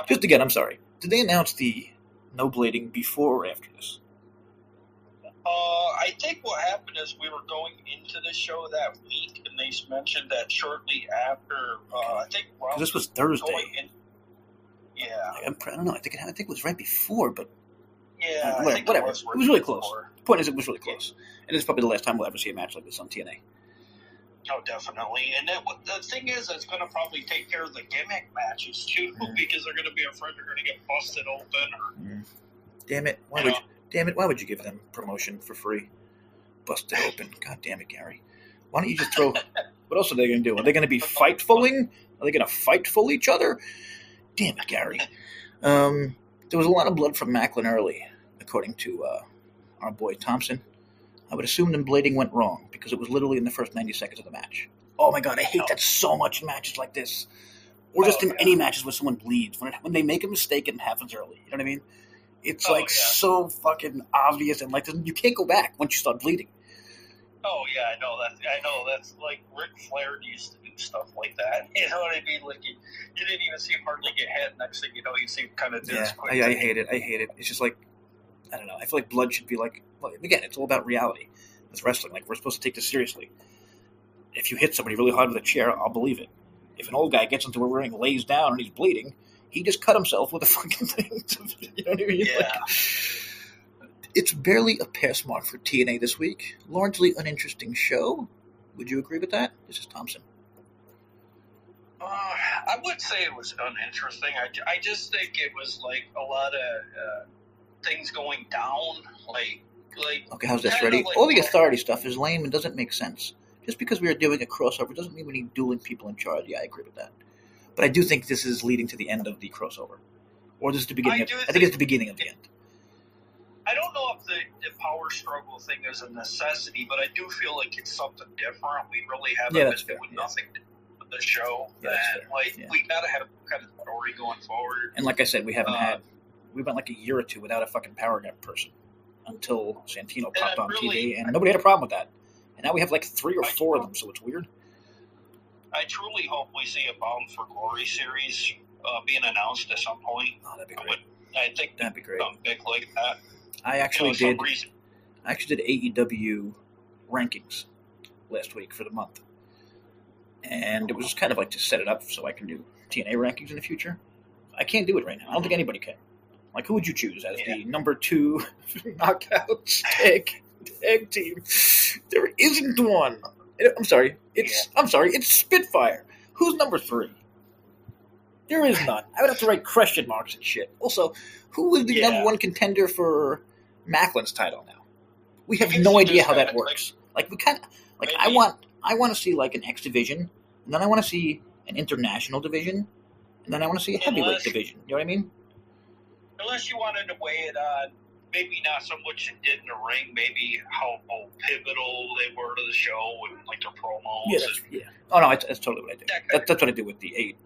Just again, I'm sorry. Did they announce the no blading before or after this? I think what happened is we were going into the show that week, and they mentioned that shortly after. I think this was Thursday. I don't know. I think it was right before, but whatever. It was really close. The point is, it was really close, and it's probably the last time we'll ever see a match like this on TNA. Oh, definitely. And the thing is, it's going to probably take care of the gimmick matches too, because they're going to be afraid they're going to get busted open. Damn it! Why would you give them promotion for free? Busted open. God damn it, Gary. Why don't you just throw... What else are they going to do? Are they going to be fightfulling? Are they going to fightful each other? Damn it, Gary. There was a lot of blood from Macklin early, according to our boy Thompson. I would assume the blading went wrong, because it was literally in the first 90 seconds of the match. Oh my God, I hate that so much in matches like this. Or just in any matches where someone bleeds. When they make a mistake, it happens early. You know what I mean? It's so fucking obvious, and like you can't go back once you start bleeding. Oh yeah, I know that. That's like Ric Flair used to do stuff like that. You know what I mean? Like you didn't even see him hardly get hit. Next thing you know, you see him kind of do this quick. I hate it. It's just like, I don't know. I feel like blood should be like, again, it's all about reality. It's wrestling. Like, we're supposed to take this seriously. If you hit somebody really hard with a chair, I'll believe it. If an old guy gets into a ring, lays down, and he's bleeding, He just cut himself with a fucking thing. You know what I mean? Yeah. It's barely a pass mark for TNA this week. Largely uninteresting show. Would you agree with that? This is Thompson. I would say it was uninteresting. I just think it was like a lot of things going down. Okay, how's this, ready? All the authority stuff is lame and doesn't make sense. Just because we are doing a crossover doesn't mean we need dueling people in charge. Yeah, I agree with that. But I do think this is leading to the end of the crossover. Or this is the beginning I think it's the beginning of the end. I don't know if the power struggle thing is a necessity, but I do feel like it's something different. We really haven't been doing nothing with the show. We got to have kind of story going forward. And like I said, we went like a year or two without a fucking Power Gap person until Santino popped on TV, and nobody had a problem with that. And now we have like 3 or 4 of them, so it's weird. I truly hope we see a Bound for Glory series being announced at some point. Oh, that'd be great. I think that'd be great. Something big like that. I actually did AEW rankings last week for the month, and it was just kind of like to set it up so I can do TNA rankings in the future. I can't do it right now. I don't think anybody can. Like, who would you choose as the number 2 knockouts tag team? There isn't one. I'm sorry. It's Spitfire. Who's number 3? There is none. I would have to write question marks and shit. Also, who is the number 1 contender for Macklin's title now? We have no idea how that works. Like we kind of I want to see like an X division, and then I want to see an international division, and then I want to see a heavyweight division. You know what I mean? Unless you wanted to weigh it on, maybe not so much it did in the ring, maybe how pivotal they were to the show and like their promos. Oh no, that's totally what I do. That's what I do with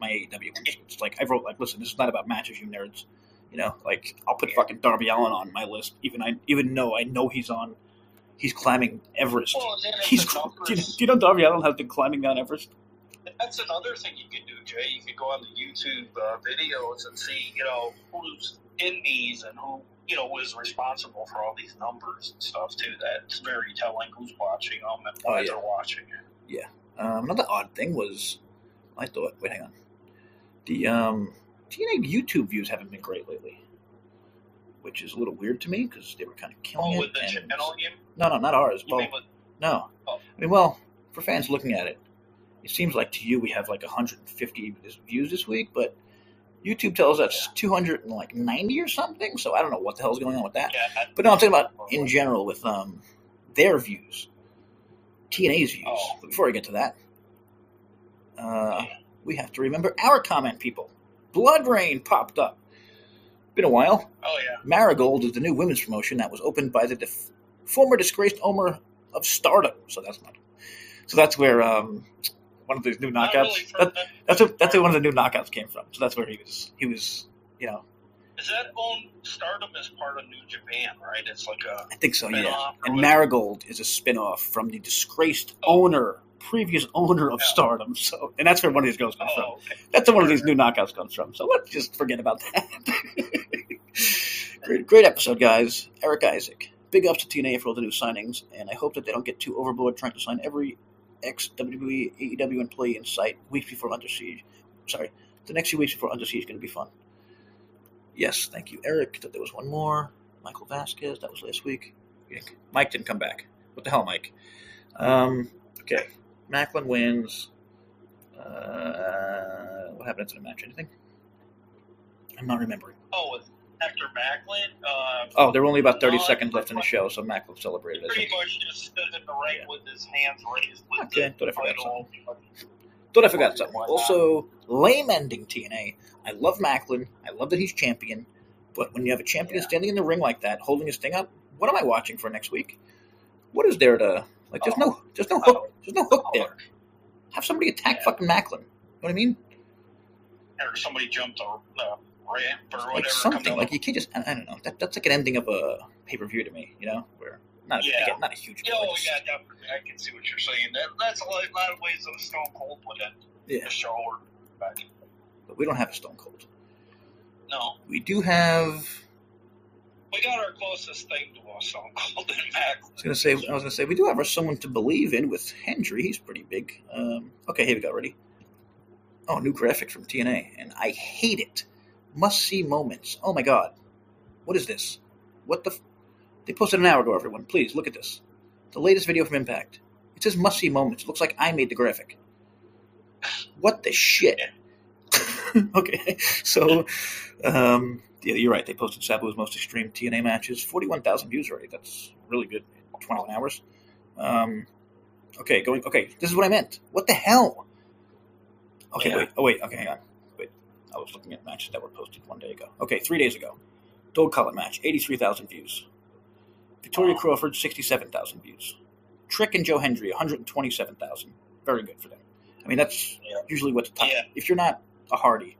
my AEW. It's like I wrote like, listen, this is not about matches, you nerds. You know, like I'll put fucking Darby Allin on my list, even though I know he's climbing Everest. Well, do you know Darby Allin has been climbing Mount Everest? That's another thing you can do, Jay. You can go on the YouTube videos and see, who's in these and who, was responsible for all these numbers and stuff too. That's very telling who's watching them and why they're watching it. Yeah. Another odd thing was, I thought, wait, hang on. The TNA YouTube views haven't been great lately, which is a little weird to me because they were kind of killing it. Oh, with the channel game? No, not ours. No. Oh. I mean, for fans looking at it, it seems like to you we have like 150 views this week, but YouTube tells us 290 or something, so I don't know what the hell's going on with that. Yeah, but no, I'm talking about in general with their views, TNA's views. Oh. But before I get to that, we have to remember our comment, people. Blood Rain popped up. Been a while. Oh, yeah. Marigold is the new women's promotion that was opened by the former disgraced owner of Stardom. So that's where one of these new knockouts. That's where one of the new knockouts came from. So that's where he was. Is that Stardom is part of New Japan, right? It's like I think so, yeah. And Marigold is a spin-off from the disgraced previous owner of Stardom. So, and that's where one of these girls comes from. Okay. That's where one of these new knockouts comes from. So let's just forget about that. Great episode, guys. Eric Isaac. Big ups to TNA for all the new signings, and I hope that they don't get too overboard trying to sign every ex-WWE, AEW employee in sight weeks before Under Siege. Sorry, the next few weeks before Under Siege is going to be fun. Yes, thank you, Eric. That there was one more. Michael Vasquez, that was last week. Mike didn't come back. What the hell, Mike? Okay. Macklin wins. What happened to the match? Anything? I'm not remembering. After Macklin? There were only about 30 seconds left in the show, so Macklin celebrated. He pretty much just stood in the ring with his hands raised with thought I forgot something. Also, lame ending TNA. I love Macklin. I love that he's champion. But when you have a champion standing in the ring like that, holding his thing up, what am I watching for next week? What is there to... Like, there's no hook. There's no hook there. Have somebody attack fucking Macklin. You know what I mean? Or somebody jumped a ramp or whatever. Like something. Like, you can't just... I don't know. That's like an ending of a pay-per-view to me, where... Not a huge... Definitely. I can see what you're saying. That's a lot of ways that a Stone Cold would end the show. But we don't have a Stone Cold. No. We do have... We got our closest thing to a Stone Cold in Macklin. I was going to say, we do have someone to believe in with Hendry. He's pretty big. Okay, here we go. Ready? Oh, new graphic from TNA. And I hate it Must-see moments. Oh, my God. What is this? What the... They posted an hour ago, everyone. Please, look at this. The latest video from Impact. It says must-see moments. It looks like I made the graphic. What the shit? Okay, so... yeah, you're right. They posted Sabu's most extreme TNA matches. 41,000 views already. That's really good. 21 hours. Okay, this is what I meant. What the hell? Okay, wait. Okay, hang on. Wait, I was looking at matches that were posted 1 day ago. Okay, 3 days ago. Dog Collar match, 83,000 views. Victoria Crawford, 67,000 views. Trick and Joe Hendry, 127,000. Very good for them. I mean, that's usually what's top. Yeah. If you're not a Hardy.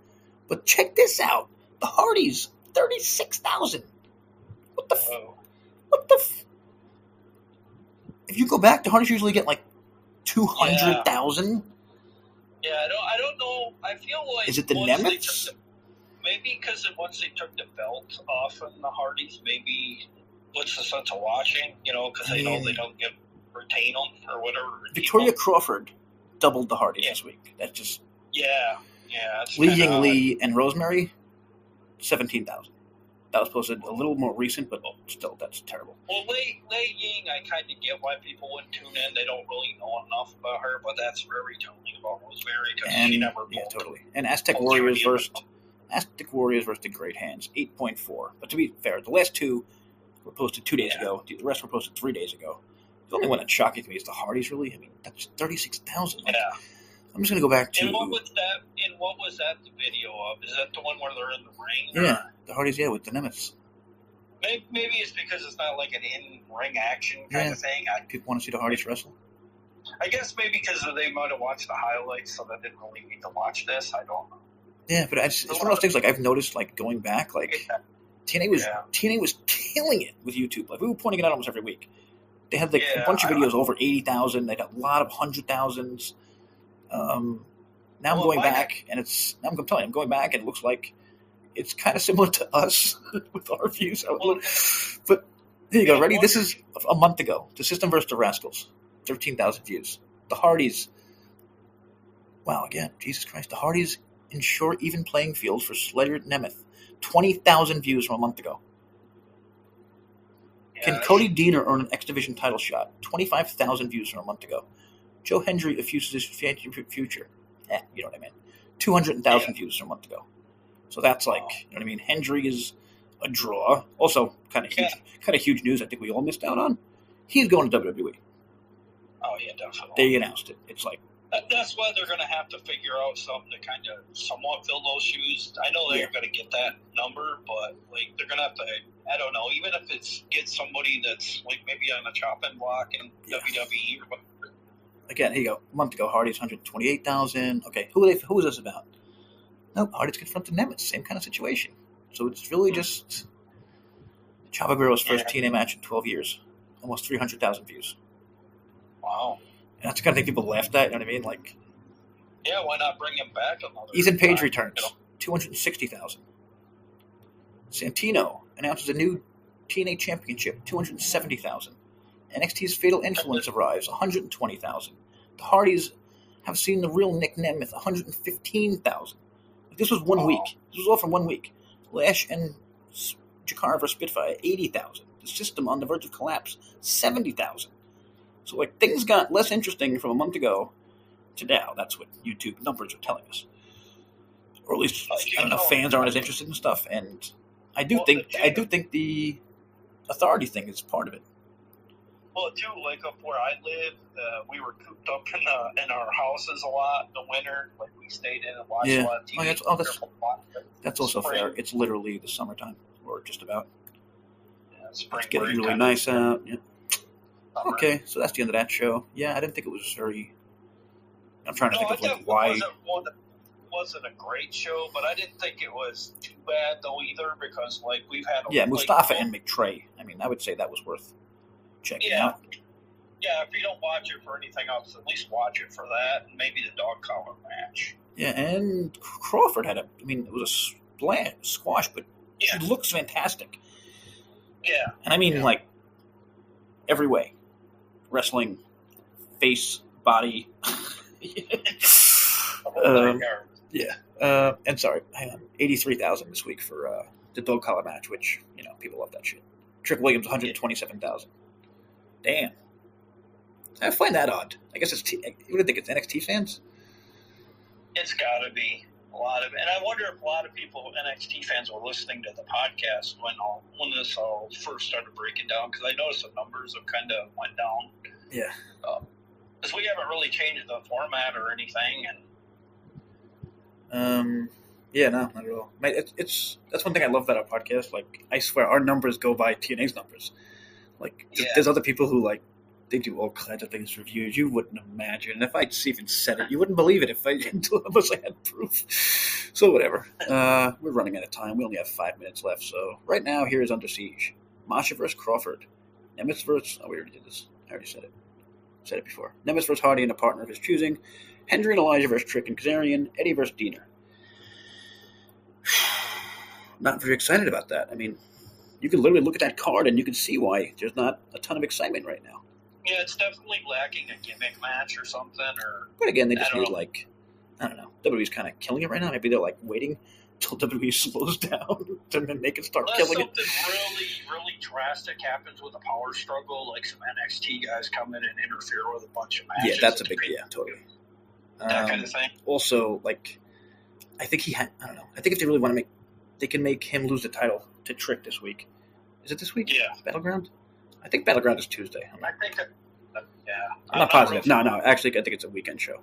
But check this out. The Hardys, 36,000. What the If you go back, the Hardys usually get like 200,000. Yeah, I don't know. I feel like... Is it the Nemeths? Maybe because once they took the belt off of the Hardys, maybe what's the sense of watching? You know, because they know they don't retain them or whatever. Victoria Crawford doubled the Hardys this week. That's just... Yeah. Li Yingli and Rosemary, 17,000. That was posted a little more recent, but still, that's terrible. Well, Lei Ying, I kind of get why people wouldn't tune in. They don't really know enough about her, but that's very telling about Rosemary because she never... Yeah, totally. And Aztec Warriors versus the Great Hands, 8.4. But to be fair, the last two were posted 2 days ago. The rest were posted 3 days ago. The only one that's shocking to me is the Hardys, really. I mean, that's 36,000. Yeah. I'm just going to go back to... And what was that the video of? Is that the one where they're in the ring? Yeah, the Hardys, with the Nemeths. Maybe it's because it's not like an in-ring action kind of thing. People want to see the Hardys wrestle? I guess maybe because they might have watched the highlights, so they didn't really need to watch this. I don't know. Yeah, but it's one of those things, like, I've noticed, like, going back, like, TNA was killing it with YouTube. Like, we were pointing it out almost every week. They had, like, a bunch of videos over 80,000. They had a lot of 100,000s. Now I'm going back, and I'm telling you, I'm going back, and it looks like it's kind of similar to us with our views. But here you go. Ready? This is a month ago. The System versus the Rascals, 13,000 views. The Hardys. Wow, again, Jesus Christ. The Hardys ensure even playing field for Sledger Nemeth. 20,000 views from a month ago. Can Cody Deaner earn an X Division title shot? 25,000 views from a month ago. Joe Hendry effuses his future. You know what I mean. 200,000 views from a month ago. So that's like, you know what I mean. Hendry is a draw. Also, kind of huge news. I think we all missed out on. He's going to WWE. Oh yeah, definitely. They announced it. It's like that's why they're going to have to figure out something to kind of somewhat fill those shoes. I know they're going to get that number, but like they're going to have to. I don't know. Even if it's get somebody that's like maybe on a chopping block in WWE or whatever. Again, here you go. A month ago, Hardy's 128,000. Okay, who is this about? Nope, Hardy's confronted Nemeth. Same kind of situation. So it's really just Chavo Guerrero's first TNA match in 12 years. Almost 300,000 views. Wow. And that's the kind of thing people laughed at, you know what I mean? Like, yeah, why not bring him back another Ethan Page returns, 260,000. Santino announces a new TNA championship, 270,000. NXT's Fatal Influence arrives, 120,000. The Hardys have seen the real Nick Nemeth, 115,000. This was 1 week. This was all from 1 week. Lash and Jakara vs. Spitfire, 80,000. The System on the verge of collapse, 70,000. So, like, things got less interesting from a month ago to now. That's what YouTube numbers are telling us. Or at least, I don't know, fans aren't as interested in stuff. And I do think the authority thing is part of it. Well, too, like up where I live, we were cooped up in our houses a lot in the winter. Like we stayed in and watched a lot of TV. That's also fair. It's literally the summertime, or just about. Yeah, spring. It's getting really nice out. Yeah. Okay, so that's the end of that show. Yeah, I didn't think it was very. I'm trying to think of like why. It wasn't a great show, but I didn't think it was too bad though either because like we've had. Mustafa and McTrey. I mean, I would say that was worth checking out. Yeah, if you don't watch it for anything else, at least watch it for that, and maybe the dog collar match. Yeah, and Crawford had it was a squash, but she looks fantastic. Yeah. And I mean, like, every way. Wrestling, face, body. Yeah. And sorry, hang on, 83,000 this week for the dog collar match, which people love that shit. Trick Williams 127,000. Damn, I find that odd. I guess you would think it's NXT fans. It's got to be a lot of, and I wonder if a lot of people, NXT fans, were listening to the podcast when this all first started breaking down, because I noticed the numbers have kind of went down. Yeah. Because we haven't really changed the format or anything, and. Yeah, no, not at all. Mate, that's one thing I love about our podcast. Like, I swear, our numbers go by TNA's numbers. Like, there's other people who, like, they do all kinds of things, reviews you wouldn't imagine. And if I even said it, you wouldn't believe it unless I had proof. So whatever. We're running out of time. We only have 5 minutes left. So right now, here is Under Siege. Masha versus Crawford. Nemesis versus... Oh, we already did this. I already said it. Said it before. Nemesis versus Hardy and a partner of his choosing. Hendry and Elijah versus Trick and Kazarian. Eddie versus Diener. Not very excited about that. I mean, you can literally look at that card and you can see why there's not a ton of excitement right now. Yeah, it's definitely lacking a gimmick match or something. But again, they just need, I don't know. WWE's kind of killing it right now. Maybe they're, waiting until WWE slows down to then they can start killing it. Something really, really drastic happens with a power struggle, like some NXT guys come in and interfere with a bunch of matches. Yeah, that's a big, totally. That kind of thing. Also, I think I don't know. I think if they really want to they can make him lose the title to Trick this week. Is it this week? Yeah. Battleground? I think Battleground is Tuesday. I think that, yeah. I'm not positive. No, actually, I think it's a weekend show.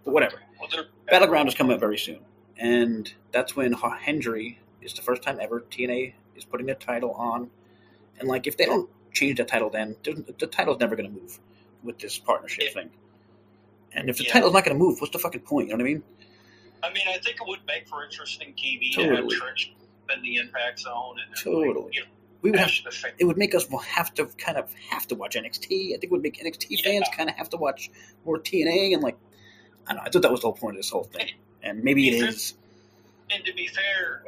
But whatever. Well, Battleground is coming up very soon. And that's when Hendry is the first time ever TNA is putting their title on. And, if they don't change the title then, the title's never going to move with this partnership thing. And if the title's not going to move, what's the fucking point? You know what I mean? I mean, I think it would make for interesting TV Totally. to have Trick in the Impact Zone. And Totally. We would it would make us have to watch NXT. I think it would make NXT fans kind of have to watch more TNA. And, I don't know. I thought that was the whole point of this whole thing. And maybe it is. And to be fair,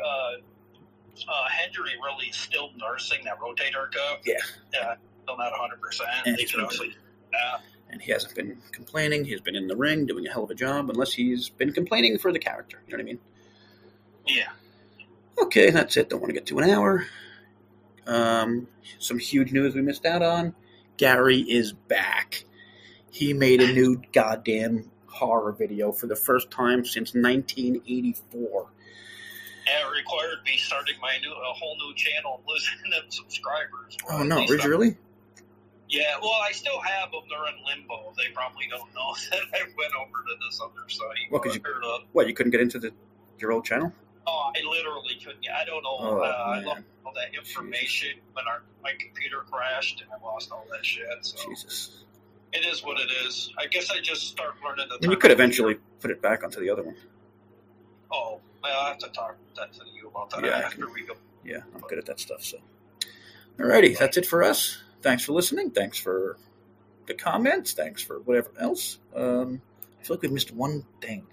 Hendry really is still nursing that rotator cuff. Yeah. Still not 100%. And and he hasn't been complaining. He's been in the ring doing a hell of a job, unless he's been complaining for the character. You know what I mean? Yeah. Okay, that's it. Don't want to get to an hour. Some huge news we missed out on. Gary is back. He made a new goddamn horror video for the first time since 1984. Yeah, it required me starting a whole new channel and losing them subscribers. Oh, no. Did you really? Yeah, well, I still have them. They're in limbo. They probably don't know that I went over to this other site. You couldn't get into your old channel? Oh, I literally couldn't. I don't know. I lost all that information when my computer crashed and I lost all that shit. So. Jesus. It is what it is. I guess I just start learning the. And you could eventually put it back onto the other one. Oh, I'll have to talk to you about that after we go. Yeah, I'm good at that stuff. So, alrighty, that's it for us. Thanks for listening. Thanks for the comments. Thanks for whatever else. I feel like we missed one thing.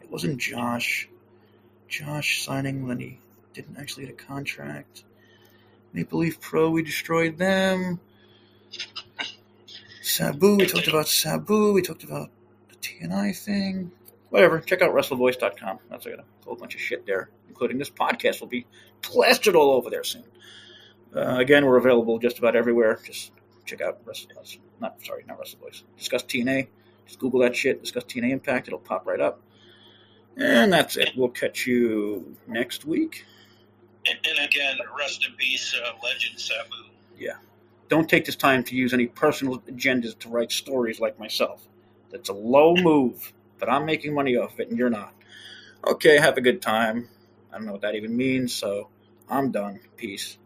It wasn't Josh. Josh signing when he didn't actually get a contract. Maple Leaf Pro, we destroyed them. Sabu, we talked about Sabu. We talked about the TNI thing. Whatever. Check out WrestleVoice.com. That's a whole bunch of shit there, including this podcast will be plastered all over there soon. Again, we're available just about everywhere. Just check out not WrestleVoice. Discuss TNA. Just Google that shit. Discuss TNA Impact. It'll pop right up. And that's it. We'll catch you next week. And again, rest in peace, legend Sabu. Yeah. Don't take this time to use any personal agendas to write stories like myself. That's a low move, but I'm making money off of it and you're not. Okay, have a good time. I don't know what that even means, so I'm done. Peace.